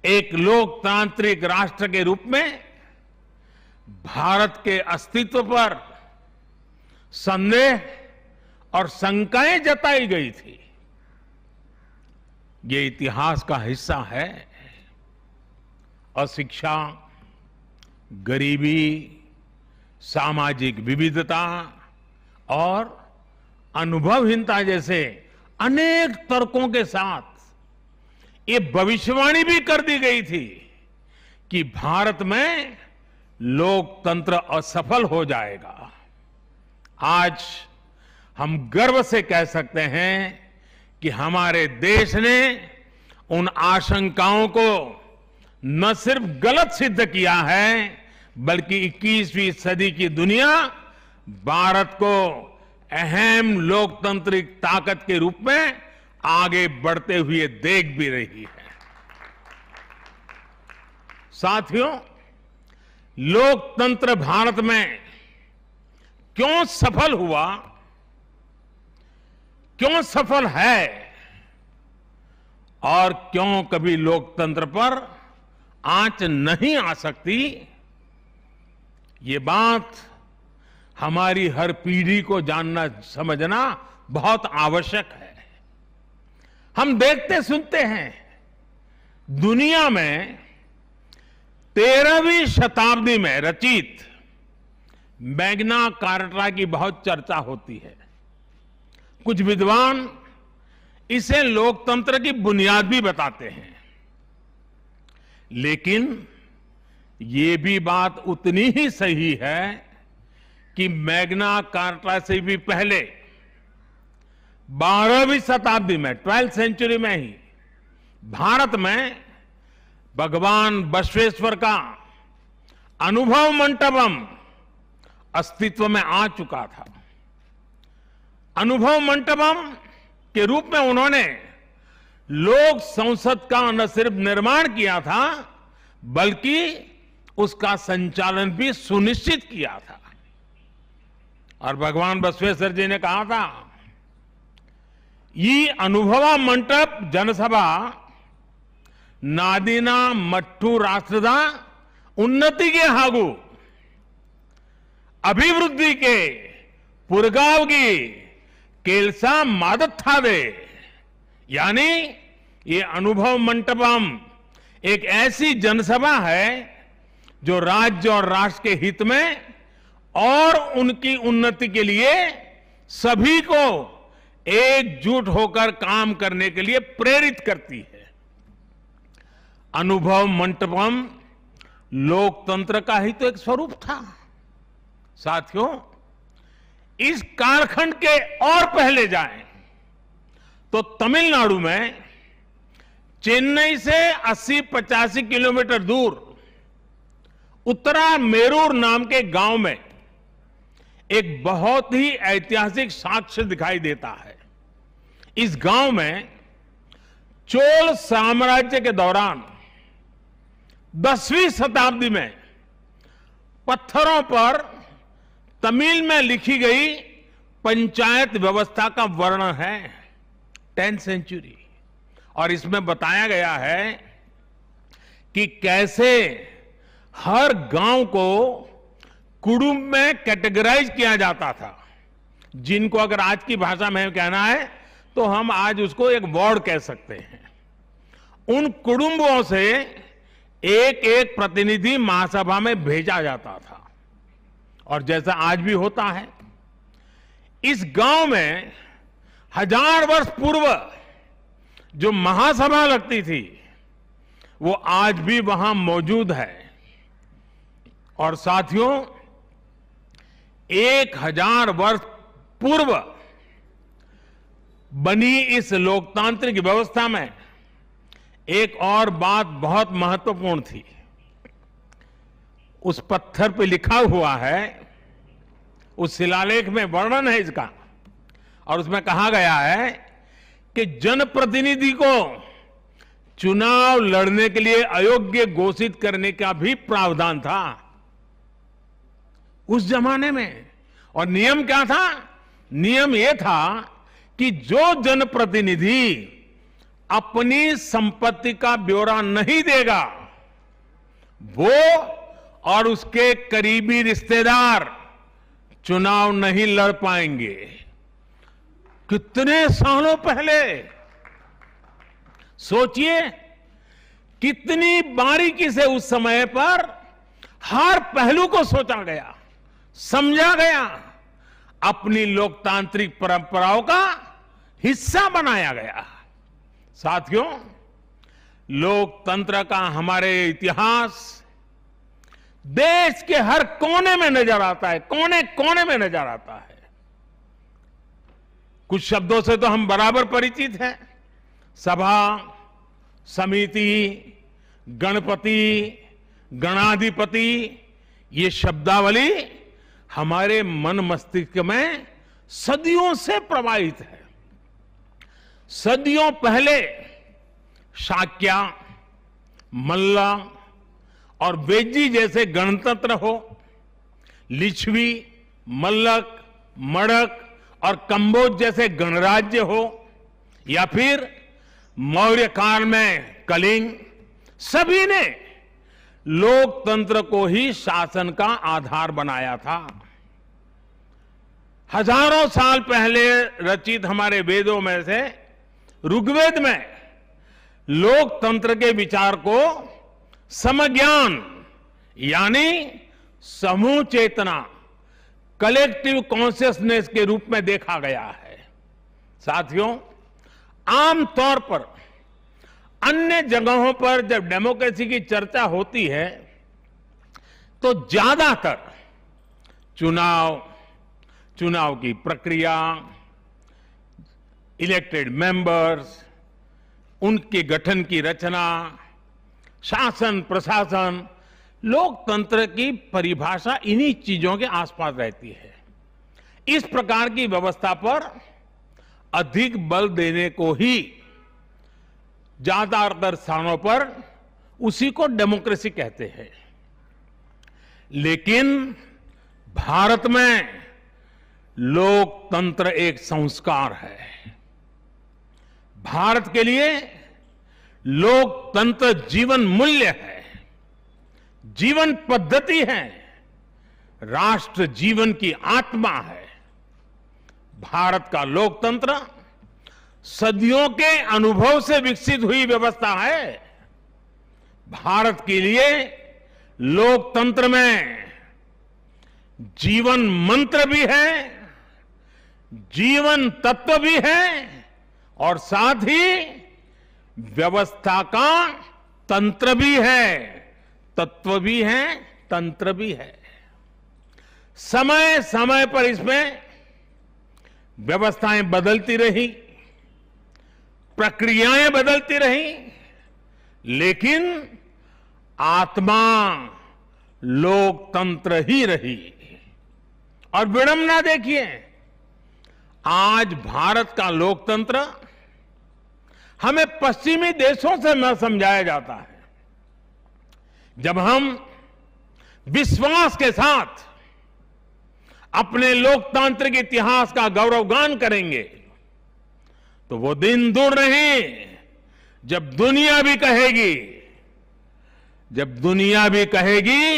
एक लोकतांत्रिक राष्ट्र के रूप में भारत के अस्तित्व पर संदेह और शंकाएं जताई गई थी, ये इतिहास का हिस्सा है। अशिक्षा, गरीबी, सामाजिक विविधता और अनुभवहीनता जैसे अनेक तर्कों के साथ ये भविष्यवाणी भी कर दी गई थी कि भारत में लोकतंत्र असफल हो जाएगा। आज हम गर्व से कह सकते हैं कि हमारे देश ने उन आशंकाओं को न सिर्फ गलत सिद्ध किया है, बल्कि 21वीं सदी की दुनिया भारत को अहम लोकतांत्रिक ताकत के रूप में आगे बढ़ते हुए देख भी रही है। साथियों, लोकतंत्र भारत में क्यों सफल हुआ, क्यों सफल है और क्यों कभी लोकतंत्र पर आंच नहीं आ सकती, ये बात हमारी हर पीढ़ी को जानना समझना बहुत आवश्यक है। हम देखते सुनते हैं, दुनिया में 13वीं शताब्दी में रचित मैग्ना कार्टा की बहुत चर्चा होती है। कुछ विद्वान इसे लोकतंत्र की बुनियाद भी बताते हैं, लेकिन ये भी बात उतनी ही सही है कि मैग्ना कार्टा से भी पहले 12वीं शताब्दी में, 12th सेंचुरी में ही भारत में भगवान बसवेश्वर का अनुभव मंटपम अस्तित्व में आ चुका था। अनुभव मंटपम के रूप में उन्होंने लोक संसद का न सिर्फ निर्माण किया था, बल्कि उसका संचालन भी सुनिश्चित किया था। और भगवान बसवेश्वर जी ने कहा था, ಈ ಅನುಭವ ಮಂಟಪ ಜನಸಭಾ ನಾದಿನ ಮಟ್ಟು ರಾಷ್ಟ್ರದ ಉನ್ನತಿಗೆ ಹಾಗೂ ಅಭಿವೃದ್ಧಿಗೆ ಪುರಗಾವಗಿ ಕೆಲಸ ಮಾಡುತ್ತದೆ। यानी ये अनुभव मंटपम एक ऐसी जनसभा है जो राज्य और राष्ट्र के हित में और उनकी उन्नति के लिए सभी को एकजुट होकर काम करने के लिए प्रेरित करती है। अनुभव मंटपम लोकतंत्र का ही तो एक स्वरूप था। साथियों, इस कालखंड के और पहले जाएं तो तमिलनाडु में चेन्नई से 80-85 किलोमीटर दूर उत्तरा मेरूर नाम के गांव में एक बहुत ही ऐतिहासिक साक्ष्य दिखाई देता है। इस गांव में चोल साम्राज्य के दौरान 10वीं शताब्दी में पत्थरों पर तमिल में लिखी गई पंचायत व्यवस्था का वर्णन है, 10th सेंचुरी। और इसमें बताया गया है कि कैसे हर गांव को कुटुंब में कैटेगराइज किया जाता था, जिनको अगर आज की भाषा में कहना है तो हम आज उसको एक वार्ड कह सकते हैं। उन कुटुंबों से एक एक प्रतिनिधि महासभा में भेजा जाता था। और जैसा आज भी होता है, इस गांव में 1000 वर्ष पूर्व जो महासभा लगती थी, वो आज भी वहां मौजूद है। और साथियों, 1000 वर्ष पूर्व बनी इस लोकतांत्रिक व्यवस्था में एक और बात बहुत महत्वपूर्ण थी। उस पत्थर पे लिखा हुआ है, उस शिलालेख में वर्णन है इसका, और उसमें कहा गया है कि जनप्रतिनिधि को चुनाव लड़ने के लिए अयोग्य घोषित करने का भी प्रावधान था उस जमाने में। और नियम क्या था? नियम यह था कि जो जनप्रतिनिधि अपनी संपत्ति का ब्यौरा नहीं देगा, वो और उसके करीबी रिश्तेदार चुनाव नहीं लड़ पाएंगे। कितने सालों पहले, सोचिए कितनी बारीकी से उस समय पर हर पहलू को सोचा गया, समझा गया, अपनी लोकतांत्रिक परंपराओं का हिस्सा बनाया गया। साथियों, लोकतंत्र का हमारे इतिहास देश के हर कोने में नजर आता है, कोने कोने में नजर आता है। कुछ शब्दों से तो हम बराबर परिचित हैं। सभा, समिति, गणपति, गणाधिपति, ये शब्दावली हमारे मन मस्तिष्क में सदियों से प्रवाहित है। सदियों पहले शाक्य, मल्ल और वेजी जैसे गणतंत्र हो, लिच्छवी, मल्लक, मड़क और कंबोज जैसे गणराज्य हो, या फिर मौर्य काल में कलिंग, सभी ने लोकतंत्र को ही शासन का आधार बनाया था। हजारों साल पहले रचित हमारे वेदों में से ऋग्वेद में लोकतंत्र के विचार को समज्ञान यानी समूह चेतना, कलेक्टिव कॉन्शियसनेस के रूप में देखा गया है। साथियों, आमतौर पर अन्य जगहों पर जब डेमोक्रेसी की चर्चा होती है तो ज्यादातर चुनाव की प्रक्रिया, इलेक्टेड मेंबर्स, उनके गठन की रचना, शासन प्रशासन, लोकतंत्र की परिभाषा इन्हीं चीजों के आसपास रहती है। इस प्रकार की व्यवस्था पर अधिक बल देने को ही ज्यादातर स्थानों पर उसी को डेमोक्रेसी कहते हैं। लेकिन भारत में लोकतंत्र एक संस्कार है। भारत के लिए लोकतंत्र जीवन मूल्य है, जीवन पद्धति है, राष्ट्र जीवन की आत्मा है। भारत का लोकतंत्र सदियों के अनुभव से विकसित हुई व्यवस्था है। भारत के लिए लोकतंत्र में जीवन मंत्र भी है, जीवन तत्व भी है, और साथ ही व्यवस्था का तंत्र भी है, तत्व भी है, तंत्र भी है। समय समय पर इसमें व्यवस्थाएं बदलती रही, प्रक्रियाएं बदलती रही, लेकिन आत्मा लोकतंत्र ही रही। और विडंबना देखिए, आज भारत का लोकतंत्र हमें पश्चिमी देशों से न समझाया जाता है। जब हम विश्वास के साथ अपने लोकतांत्रिक इतिहास का गौरवगान करेंगे तो वो दिन दूर नहीं जब दुनिया भी कहेगी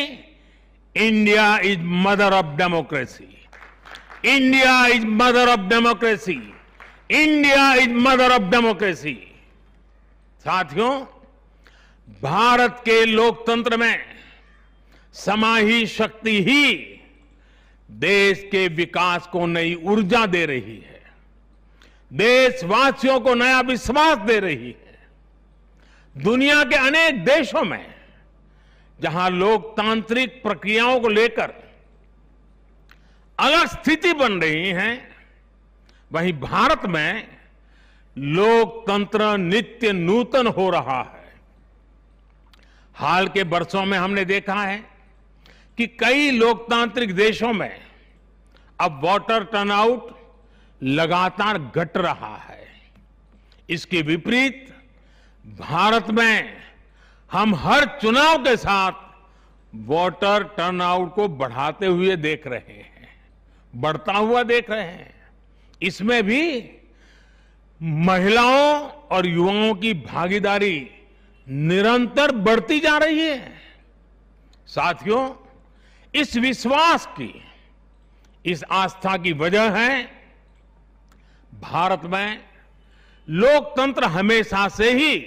India is mother of democracy, India is mother of democracy, India is mother of democracy. साथियों, भारत के लोकतंत्र में समाही शक्ति ही देश के विकास को नई ऊर्जा दे रही है, देशवासियों को नया विश्वास दे रही है, दुनिया के अनेक देशों में जहां लोकतांत्रिक प्रक्रियाओं को लेकर अलग स्थिति बन रही है, वहीं भारत में लोकतंत्र नित्य नूतन हो रहा है। हाल के वर्षों में हमने देखा है कि कई लोकतांत्रिक देशों में अब वोटर टर्नआउट लगातार घट रहा है। इसके विपरीत भारत में हम हर चुनाव के साथ वोटर टर्नआउट को बढ़ाते हुए देख रहे हैं, बढ़ता हुआ देख रहे हैं। इसमें भी महिलाओं और युवाओं की भागीदारी निरंतर बढ़ती जा रही है। साथियों, इस विश्वास की, इस आस्था की वजह है भारत में लोकतंत्र हमेशा से ही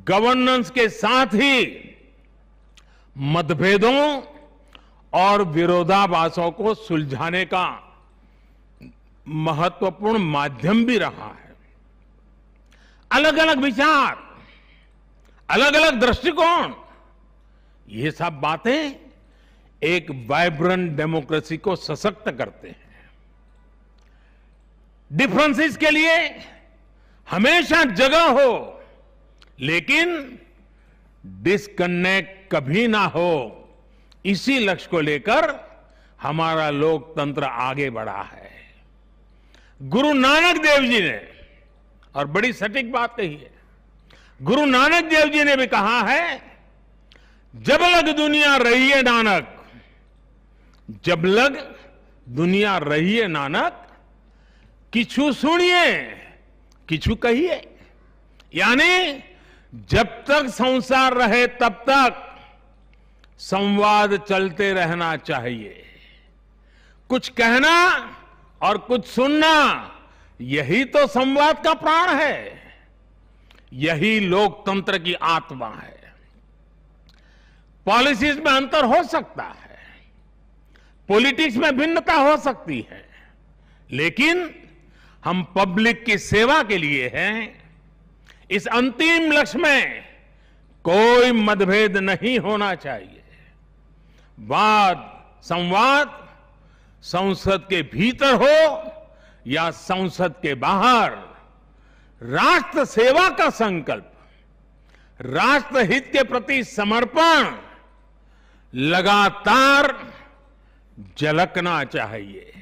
गवर्नेंस के साथ ही मतभेदों और विरोधाभासों को सुलझाने का महत्वपूर्ण माध्यम भी रहा है। अलग अलग विचार, अलग अलग दृष्टिकोण, ये सब बातें एक वाइब्रेंट डेमोक्रेसी को सशक्त करते हैं। डिफरेंसेस के लिए हमेशा जगह हो, लेकिन डिस्कनेक्ट कभी ना हो, इसी लक्ष्य को लेकर हमारा लोकतंत्र आगे बढ़ा है। गुरु नानक देव जी ने, और बड़ी सटीक बात कही है, गुरु नानक देव जी ने भी कहा है, जब लग दुनिया रही है नानक, जब लग दुनिया रही है नानक, किछु सुनिए किछु कहिए। यानी जब तक संसार रहे तब तक संवाद चलते रहना चाहिए। कुछ कहना और कुछ सुनना, यही तो संवाद का प्राण है, यही लोकतंत्र की आत्मा है। पॉलिसीज में अंतर हो सकता है, पॉलिटिक्स में भिन्नता हो सकती है, लेकिन हम पब्लिक की सेवा के लिए हैं। इस अंतिम लक्ष्य में कोई मतभेद नहीं होना चाहिए। वाद संवाद संसद के भीतर हो या संसद के बाहर, राष्ट्र सेवा का संकल्प, राष्ट्रहित के प्रति समर्पण लगातार झलकना चाहिए।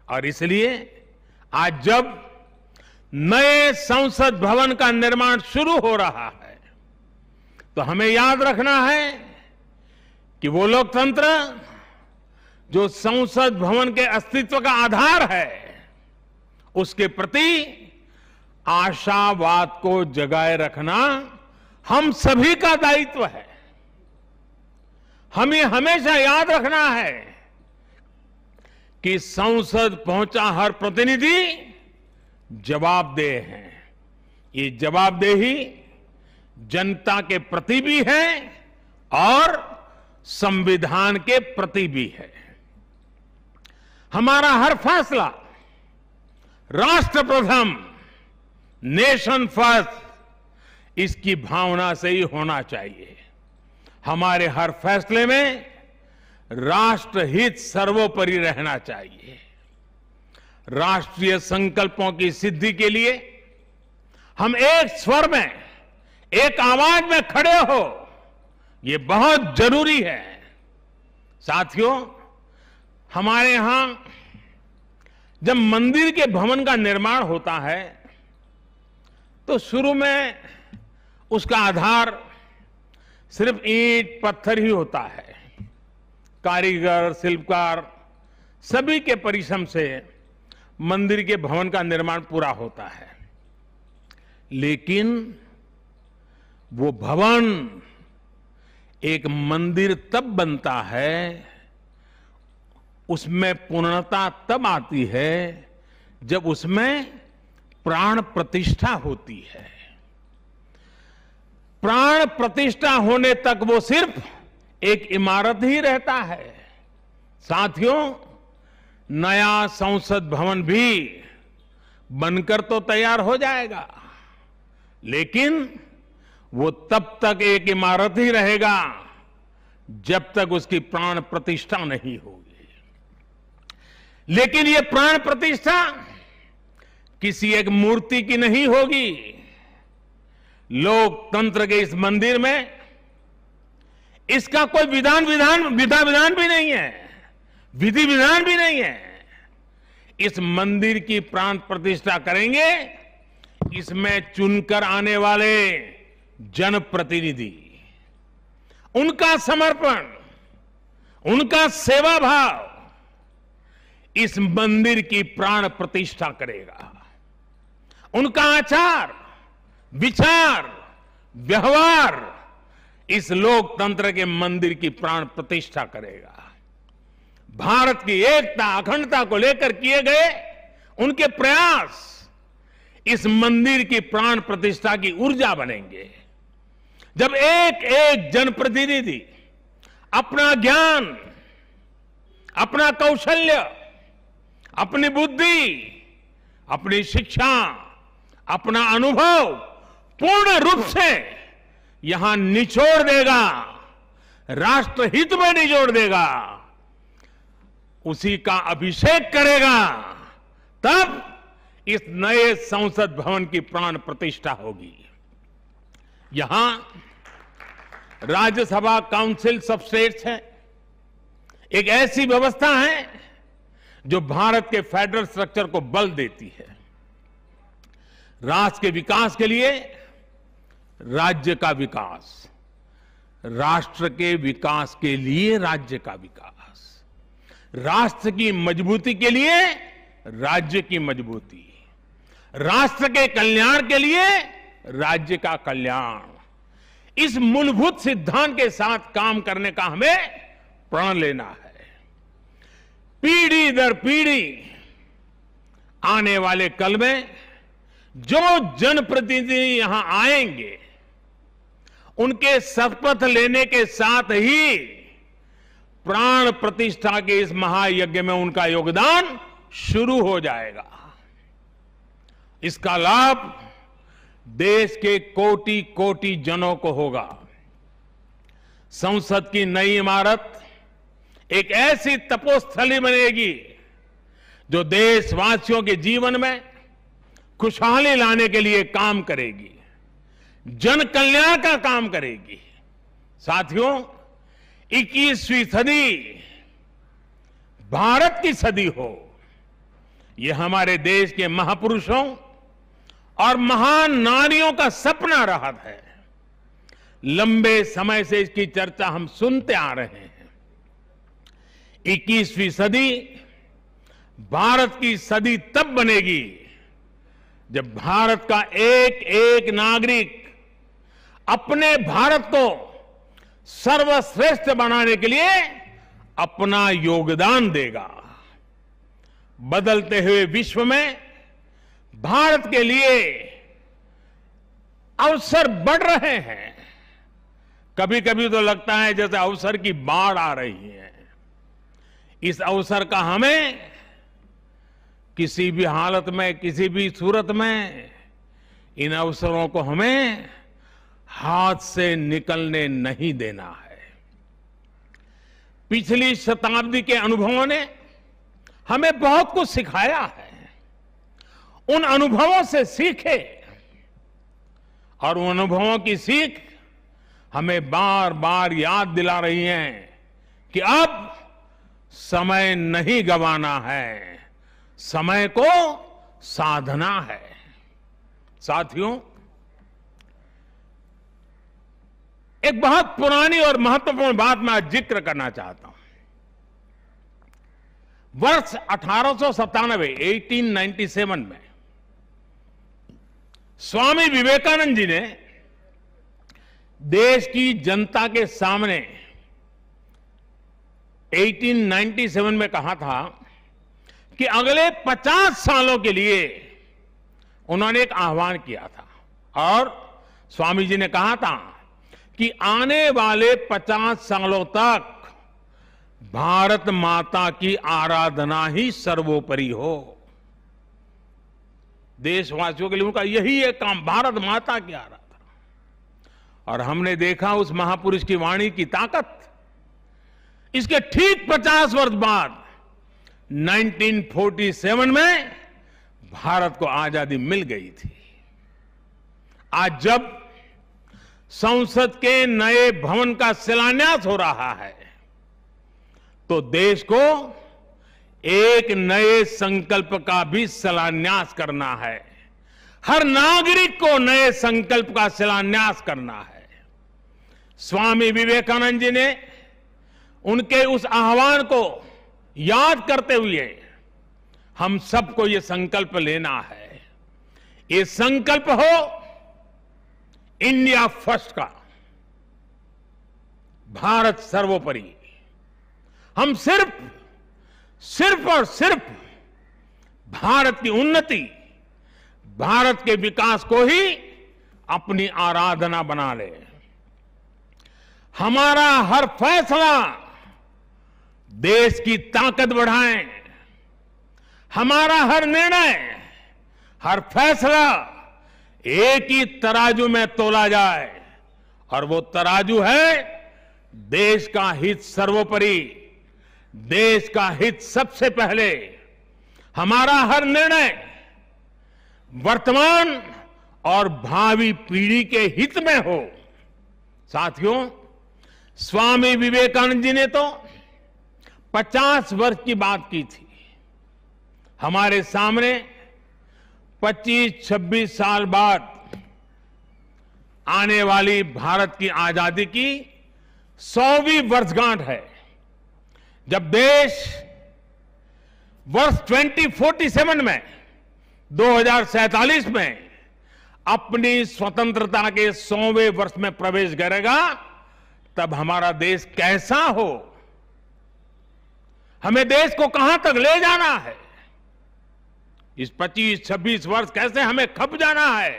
और इसलिए आज जब नए संसद भवन का निर्माण शुरू हो रहा है, तो हमें याद रखना है कि वो लोकतंत्र जो संसद भवन के अस्तित्व का आधार है, उसके प्रति आशावाद को जगाए रखना हम सभी का दायित्व है। हमें हमेशा याद रखना है कि संसद पहुंचा हर प्रतिनिधि जवाबदेह है। ये जवाबदेही जनता के प्रति भी है और संविधान के प्रति भी है। हमारा हर फैसला राष्ट्र प्रथम, नेशन फर्स्ट, इसकी भावना से ही होना चाहिए। हमारे हर फैसले में राष्ट्रहित सर्वोपरि रहना चाहिए। राष्ट्रीय संकल्पों की सिद्धि के लिए हम एक स्वर में, एक आवाज में खड़े हो, ये बहुत जरूरी है। साथियों, हमारे यहां जब मंदिर के भवन का निर्माण होता है, तो शुरू में उसका आधार सिर्फ ईंट पत्थर ही होता है। कारीगर, शिल्पकार सभी के परिश्रम से मंदिर के भवन का निर्माण पूरा होता है। लेकिन वो भवन एक मंदिर तब बनता है, उसमें पूर्णता तब आती है जब उसमें प्राण प्रतिष्ठा होती है। प्राण प्रतिष्ठा होने तक वो सिर्फ एक इमारत ही रहता है। साथियों, नया संसद भवन भी बनकर तो तैयार हो जाएगा, लेकिन वो तब तक एक इमारत ही रहेगा जब तक उसकी प्राण प्रतिष्ठा नहीं होगी। लेकिन ये प्राण प्रतिष्ठा किसी एक मूर्ति की नहीं होगी। लोकतंत्र के इस मंदिर में इसका कोई विधान भी नहीं है, विधि विधान भी नहीं है। इस मंदिर की प्राण प्रतिष्ठा करेंगे इसमें चुनकर आने वाले जनप्रतिनिधि, उनका समर्पण, उनका सेवा भाव इस मंदिर की प्राण प्रतिष्ठा करेगा। उनका आचार, विचार, व्यवहार इस लोकतंत्र के मंदिर की प्राण प्रतिष्ठा करेगा। भारत की एकता, अखंडता को लेकर किए गए उनके प्रयास इस मंदिर की प्राण प्रतिष्ठा की ऊर्जा बनेंगे। जब एक एक जनप्रतिनिधि अपना ज्ञान, अपना कौशल्य, अपनी बुद्धि, अपनी शिक्षा, अपना अनुभव पूर्ण रूप से यहां निचोड़ देगा, राष्ट्रहित में निचोड़ देगा, उसी का अभिषेक करेगा, तब इस नए संसद भवन की प्राण प्रतिष्ठा होगी। यहां राज्यसभा काउंसिल ऑफ स्टेट्स है, एक ऐसी व्यवस्था है जो भारत के फेडरल स्ट्रक्चर को बल देती है। राष्ट्र के विकास के लिए राज्य का विकास, राष्ट्र के विकास के लिए राज्य का विकास, राष्ट्र की मजबूती के लिए राज्य की मजबूती, राष्ट्र के कल्याण के लिए राज्य का कल्याण, इस मूलभूत सिद्धांत के साथ काम करने का हमें प्रण लेना है। पीढ़ी दर पीढ़ी आने वाले कल में जो जनप्रतिनिधि यहां आएंगे, उनके शपथ लेने के साथ ही प्राण प्रतिष्ठा के इस महायज्ञ में उनका योगदान शुरू हो जाएगा। इसका लाभ देश के कोटि कोटि जनों को होगा। संसद की नई इमारत एक ऐसी तपोस्थली बनेगी जो देशवासियों के जीवन में खुशहाली लाने के लिए काम करेगी, जन कल्याण का काम करेगी। साथियों, 21वीं सदी भारत की सदी हो, यह हमारे देश के महापुरुषों और महान नारियों का सपना रहा है। लंबे समय से इसकी चर्चा हम सुनते आ रहे हैं। 21वीं सदी भारत की सदी तब बनेगी जब भारत का एक एक नागरिक अपने भारत को सर्वश्रेष्ठ बनाने के लिए अपना योगदान देगा। बदलते हुए विश्व में भारत के लिए अवसर बढ़ रहे हैं। कभी कभी तो लगता है जैसे अवसर की बाढ़ आ रही है। इस अवसर का हमें किसी भी हालत में, किसी भी सूरत में इन अवसरों को हमें हाथ से निकलने नहीं देना है। पिछली शताब्दी के अनुभवों ने हमें बहुत कुछ सिखाया है। उन अनुभवों से सीखे और उन अनुभवों की सीख हमें बार बार याद दिला रही है कि अब समय नहीं गंवाना है, समय को साधना है। साथियों, एक बहुत पुरानी और महत्वपूर्ण बात मैं आज जिक्र करना चाहता हूं। वर्ष 1897 में स्वामी विवेकानंद जी ने देश की जनता के सामने 1897 में कहा था कि अगले 50 सालों के लिए उन्होंने एक आह्वान किया था और स्वामी जी ने कहा था कि आने वाले 50 सालों तक भारत माता की आराधना ही सर्वोपरि हो। देशवासियों के लिए उनका यही एक काम, भारत माता की आराधना। और हमने देखा उस महापुरुष की वाणी की ताकत। इसके ठीक 50 वर्ष बाद 1947 में भारत को आजादी मिल गई थी। आज जब संसद के नए भवन का शिलान्यास हो रहा है तो देश को एक नए संकल्प का भी शिलान्यास करना है। हर नागरिक को नए संकल्प का शिलान्यास करना है। स्वामी विवेकानंद जी ने उनके उस आह्वान को याद करते हुए हम सबको ये संकल्प लेना है। ये संकल्प हो इंडिया फर्स्ट का, भारत सर्वोपरि। हम सिर्फ और सिर्फ भारत की उन्नति, भारत के विकास को ही अपनी आराधना बना ले। हमारा हर फैसला देश की ताकत बढ़ाए। हमारा हर निर्णय, हर फैसला एक ही तराजू में तोला जाए और वो तराजू है देश का हित सर्वोपरि, देश का हित सबसे पहले। हमारा हर निर्णय वर्तमान और भावी पीढ़ी के हित में हो। साथियों, स्वामी विवेकानंद जी ने तो 50 वर्ष की बात की थी। हमारे सामने 25-26 साल बाद आने वाली भारत की आजादी की 100वीं वर्षगांठ है, जब देश वर्ष 2047 में 2047 में अपनी स्वतंत्रता के 100वें वर्ष में प्रवेश करेगा। तब हमारा देश कैसा हो, हमें देश को कहां तक ले जाना है, इस 25-26 वर्ष कैसे हमें खप जाना है,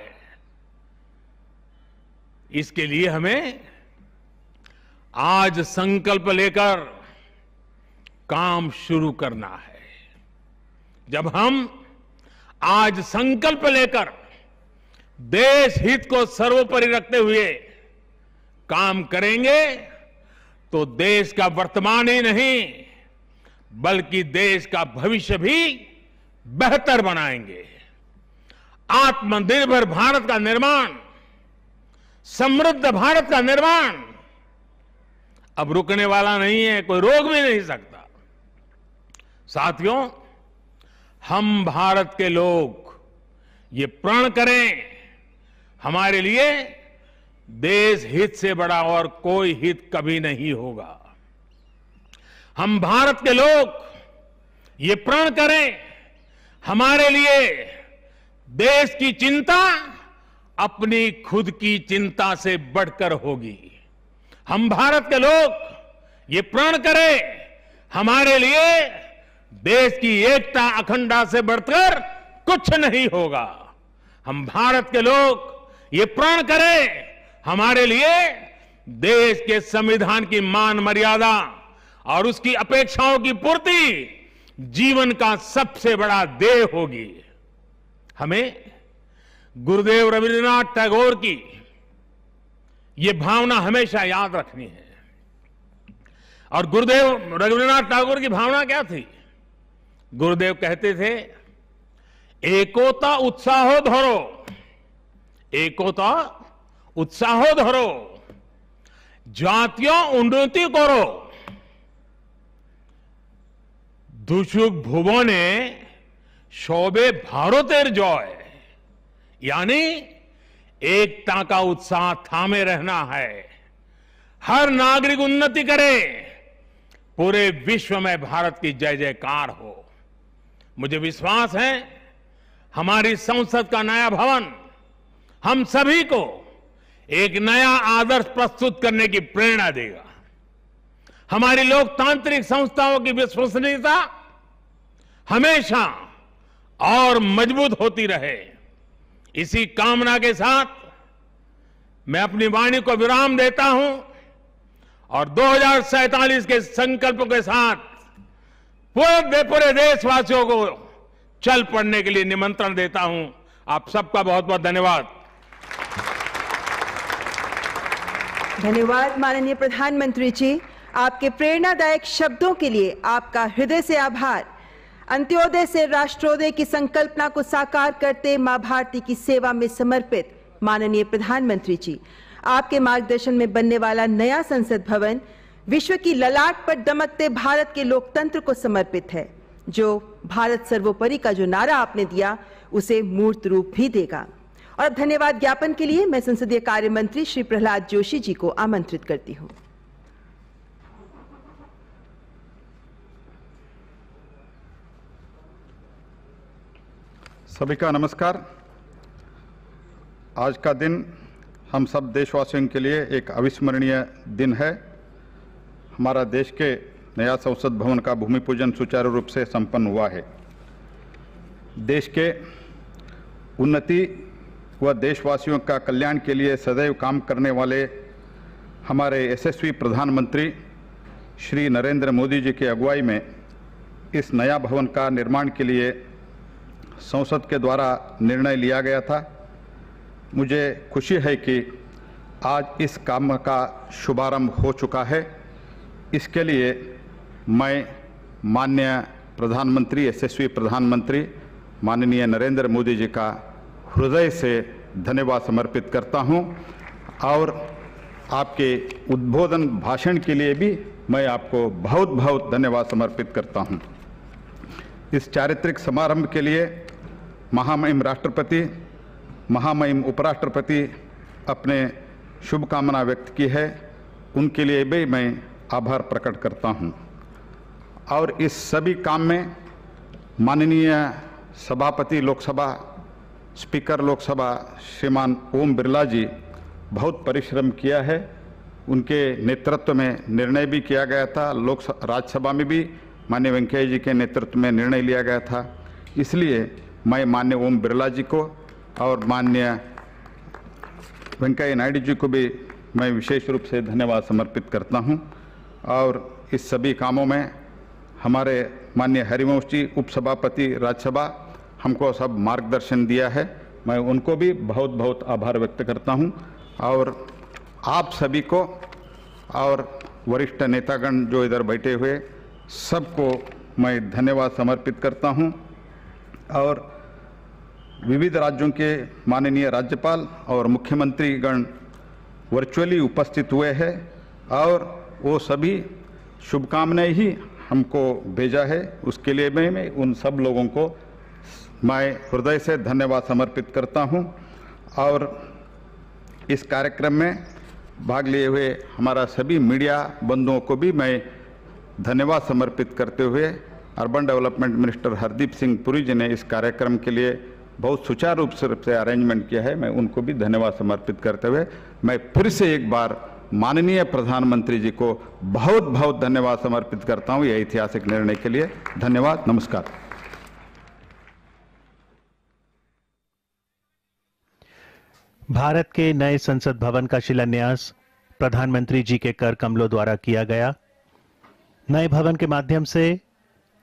इसके लिए हमें आज संकल्प लेकर काम शुरू करना है। जब हम आज संकल्प लेकर देश हित को सर्वोपरि रखते हुए काम करेंगे तो देश का वर्तमान ही नहीं बल्कि देश का भविष्य भी बेहतर बनाएंगे। आत्मनिर्भर भारत का निर्माण, समृद्ध भारत का निर्माण अब रुकने वाला नहीं है, कोई रोक भी नहीं सकता। साथियों, हम भारत के लोग ये प्रण करें, हमारे लिए देश हित से बड़ा और कोई हित कभी नहीं होगा। हम भारत के लोग ये प्रण करें, हमारे लिए देश की चिंता अपनी खुद की चिंता से बढ़कर होगी। हम भारत के लोग ये प्रण करें, हमारे लिए देश की एकता अखंडता से बढ़कर कुछ नहीं होगा। हम भारत के लोग ये प्रण करें, हमारे लिए देश के संविधान की मान मर्यादा और उसकी अपेक्षाओं की पूर्ति जीवन का सबसे बड़ा ध्येय होगी। हमें गुरुदेव रविंद्रनाथ टैगोर की ये भावना हमेशा याद रखनी है। और गुरुदेव रविंद्रनाथ टैगोर की भावना क्या थी? गुरुदेव कहते थे, एकोता उत्साहो धरो, एकोता उत्साहो धरो, জাতীয় উন্নতি করো, দুসুক ভুবনে সবে ভারতের জয়। यानी एकता का उत्साह थामे रहना है। हर नागरिक उन्नति करे, पूरे विश्व में भारत की जय जयकार हो। मुझे विश्वास है हमारी संसद का नया भवन हम सभी को एक नया आदर्श प्रस्तुत करने की प्रेरणा देगा। हमारी लोकतांत्रिक संस्थाओं की विश्वसनीयता हमेशा और मजबूत होती रहे। इसी कामना के साथ मैं अपनी वाणी को विराम देता हूं और 2047 के संकल्प के साथ पूरे देशवासियों को चल पड़ने के लिए निमंत्रण देता हूं। आप सबका बहुत बहुत धन्यवाद। धन्यवाद माननीय प्रधानमंत्री जी, आपके प्रेरणादायक शब्दों के लिए आपका हृदय से आभार। अंत्योदय से राष्ट्रोदय की संकल्पना को साकार करते मां भारती की सेवा में समर्पित माननीय प्रधानमंत्री जी, आपके मार्गदर्शन में बनने वाला नया संसद भवन विश्व की ललाट पर दमकते भारत के लोकतंत्र को समर्पित है, जो भारत सर्वोपरि का जो नारा आपने दिया उसे मूर्त रूप भी देगा। और अब धन्यवाद ज्ञापन के लिए मैं संसदीय कार्य मंत्री श्री प्रहलाद जोशी जी को आमंत्रित करती हूं। सभी का नमस्कार। आज का दिन हम सब देशवासियों के लिए एक अविस्मरणीय दिन है। हमारा देश के नया संसद भवन का भूमि पूजन सुचारू रूप से संपन्न हुआ है। देश के उन्नति व देशवासियों का कल्याण के लिए सदैव काम करने वाले हमारे यशस्वी प्रधानमंत्री श्री नरेंद्र मोदी जी की अगुवाई में इस नया भवन का निर्माण के लिए संसद के द्वारा निर्णय लिया गया था। मुझे खुशी है कि आज इस काम का शुभारंभ हो चुका है। इसके लिए मैं माननीय प्रधानमंत्री, यशस्वी प्रधानमंत्री माननीय नरेंद्र मोदी जी का हृदय से धन्यवाद समर्पित करता हूं और आपके उद्बोधन भाषण के लिए भी मैं आपको बहुत बहुत धन्यवाद समर्पित करता हूं। इस चारित्रिक समारंभ के लिए महामहिम राष्ट्रपति, महामहिम उपराष्ट्रपति अपने शुभकामना व्यक्त की है, उनके लिए भी मैं आभार प्रकट करता हूं। और इस सभी काम में माननीय सभापति लोकसभा, स्पीकर लोकसभा श्रीमान ओम बिरला जी बहुत परिश्रम किया है। उनके नेतृत्व में निर्णय भी किया गया था। राज्यसभा में भी माननीय वेंकैया जी के नेतृत्व में निर्णय लिया गया था। इसलिए मैं माननीय ओम बिरला जी को और माननीय वेंकैया नायडू जी को भी मैं विशेष रूप से धन्यवाद समर्पित करता हूं। और इस सभी कामों में हमारे माननीय हरिवंश जी उपसभापति राज्यसभा हमको सब मार्गदर्शन दिया है, मैं उनको भी बहुत बहुत आभार व्यक्त करता हूं। और आप सभी को और वरिष्ठ नेतागण जो इधर बैठे हुए सबको मैं धन्यवाद समर्पित करता हूं। और विविध राज्यों के माननीय राज्यपाल और मुख्यमंत्रीगण वर्चुअली उपस्थित हुए हैं और वो सभी शुभकामनाएं ही हमको भेजा है। उसके लिए मैं उन सब लोगों को मैं हृदय से धन्यवाद समर्पित करता हूं। और इस कार्यक्रम में भाग लिए हुए हमारा सभी मीडिया बंधुओं को भी मैं धन्यवाद समर्पित करते हुए urban development minister Hardeep Singh Puri ji ने इस कार्यक्रम के लिए बहुत सुचारू रूप से अरेंजमेंट किया है, मैं उनको भी धन्यवाद समर्पित करते हुए मैं फिर से एक बार माननीय प्रधानमंत्री जी को बहुत बहुत धन्यवाद समर्पित करता हूं यह ऐतिहासिक निर्णय के लिए। धन्यवाद, नमस्कार। भारत के नए संसद भवन का शिलान्यास प्रधानमंत्री जी के कर कमलों द्वारा किया गया। नए भवन के माध्यम से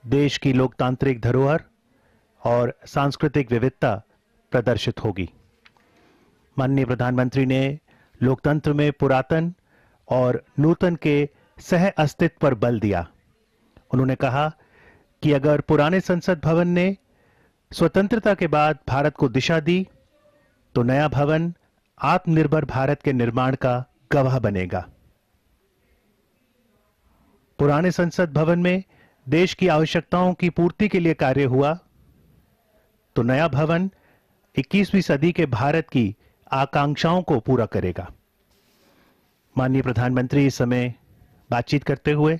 देश की लोकतांत्रिक धरोहर और सांस्कृतिक विविधता प्रदर्शित होगी। माननीय प्रधानमंत्री ने लोकतंत्र में पुरातन और नूतन के सह अस्तित्व पर बल दिया। उन्होंने कहा कि अगर पुराने संसद भवन ने स्वतंत्रता के बाद भारत को दिशा दी, तो नया भवन आत्मनिर्भर भारत के निर्माण का गवाह बनेगा। पुराने संसद भवन में देश की आवश्यकताओं की पूर्ति के लिए कार्य हुआ, तो नया भवन 21वीं सदी के भारत की आकांक्षाओं को पूरा करेगा। माननीय प्रधानमंत्री इस समय बातचीत करते हुए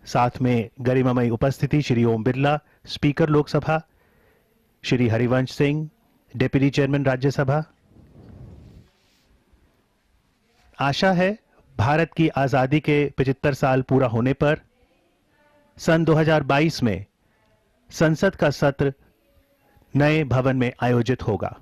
साथ में गरिमामयी उपस्थिति Shri Om Birla, speaker Lok Sabha, Shri Harivansh Singh, deputy chairman Rajya Sabha. आशा है भारत की आजादी के 75 साल पूरा होने पर सन 2022 में संसद का सत्र नए भवन में आयोजित होगा।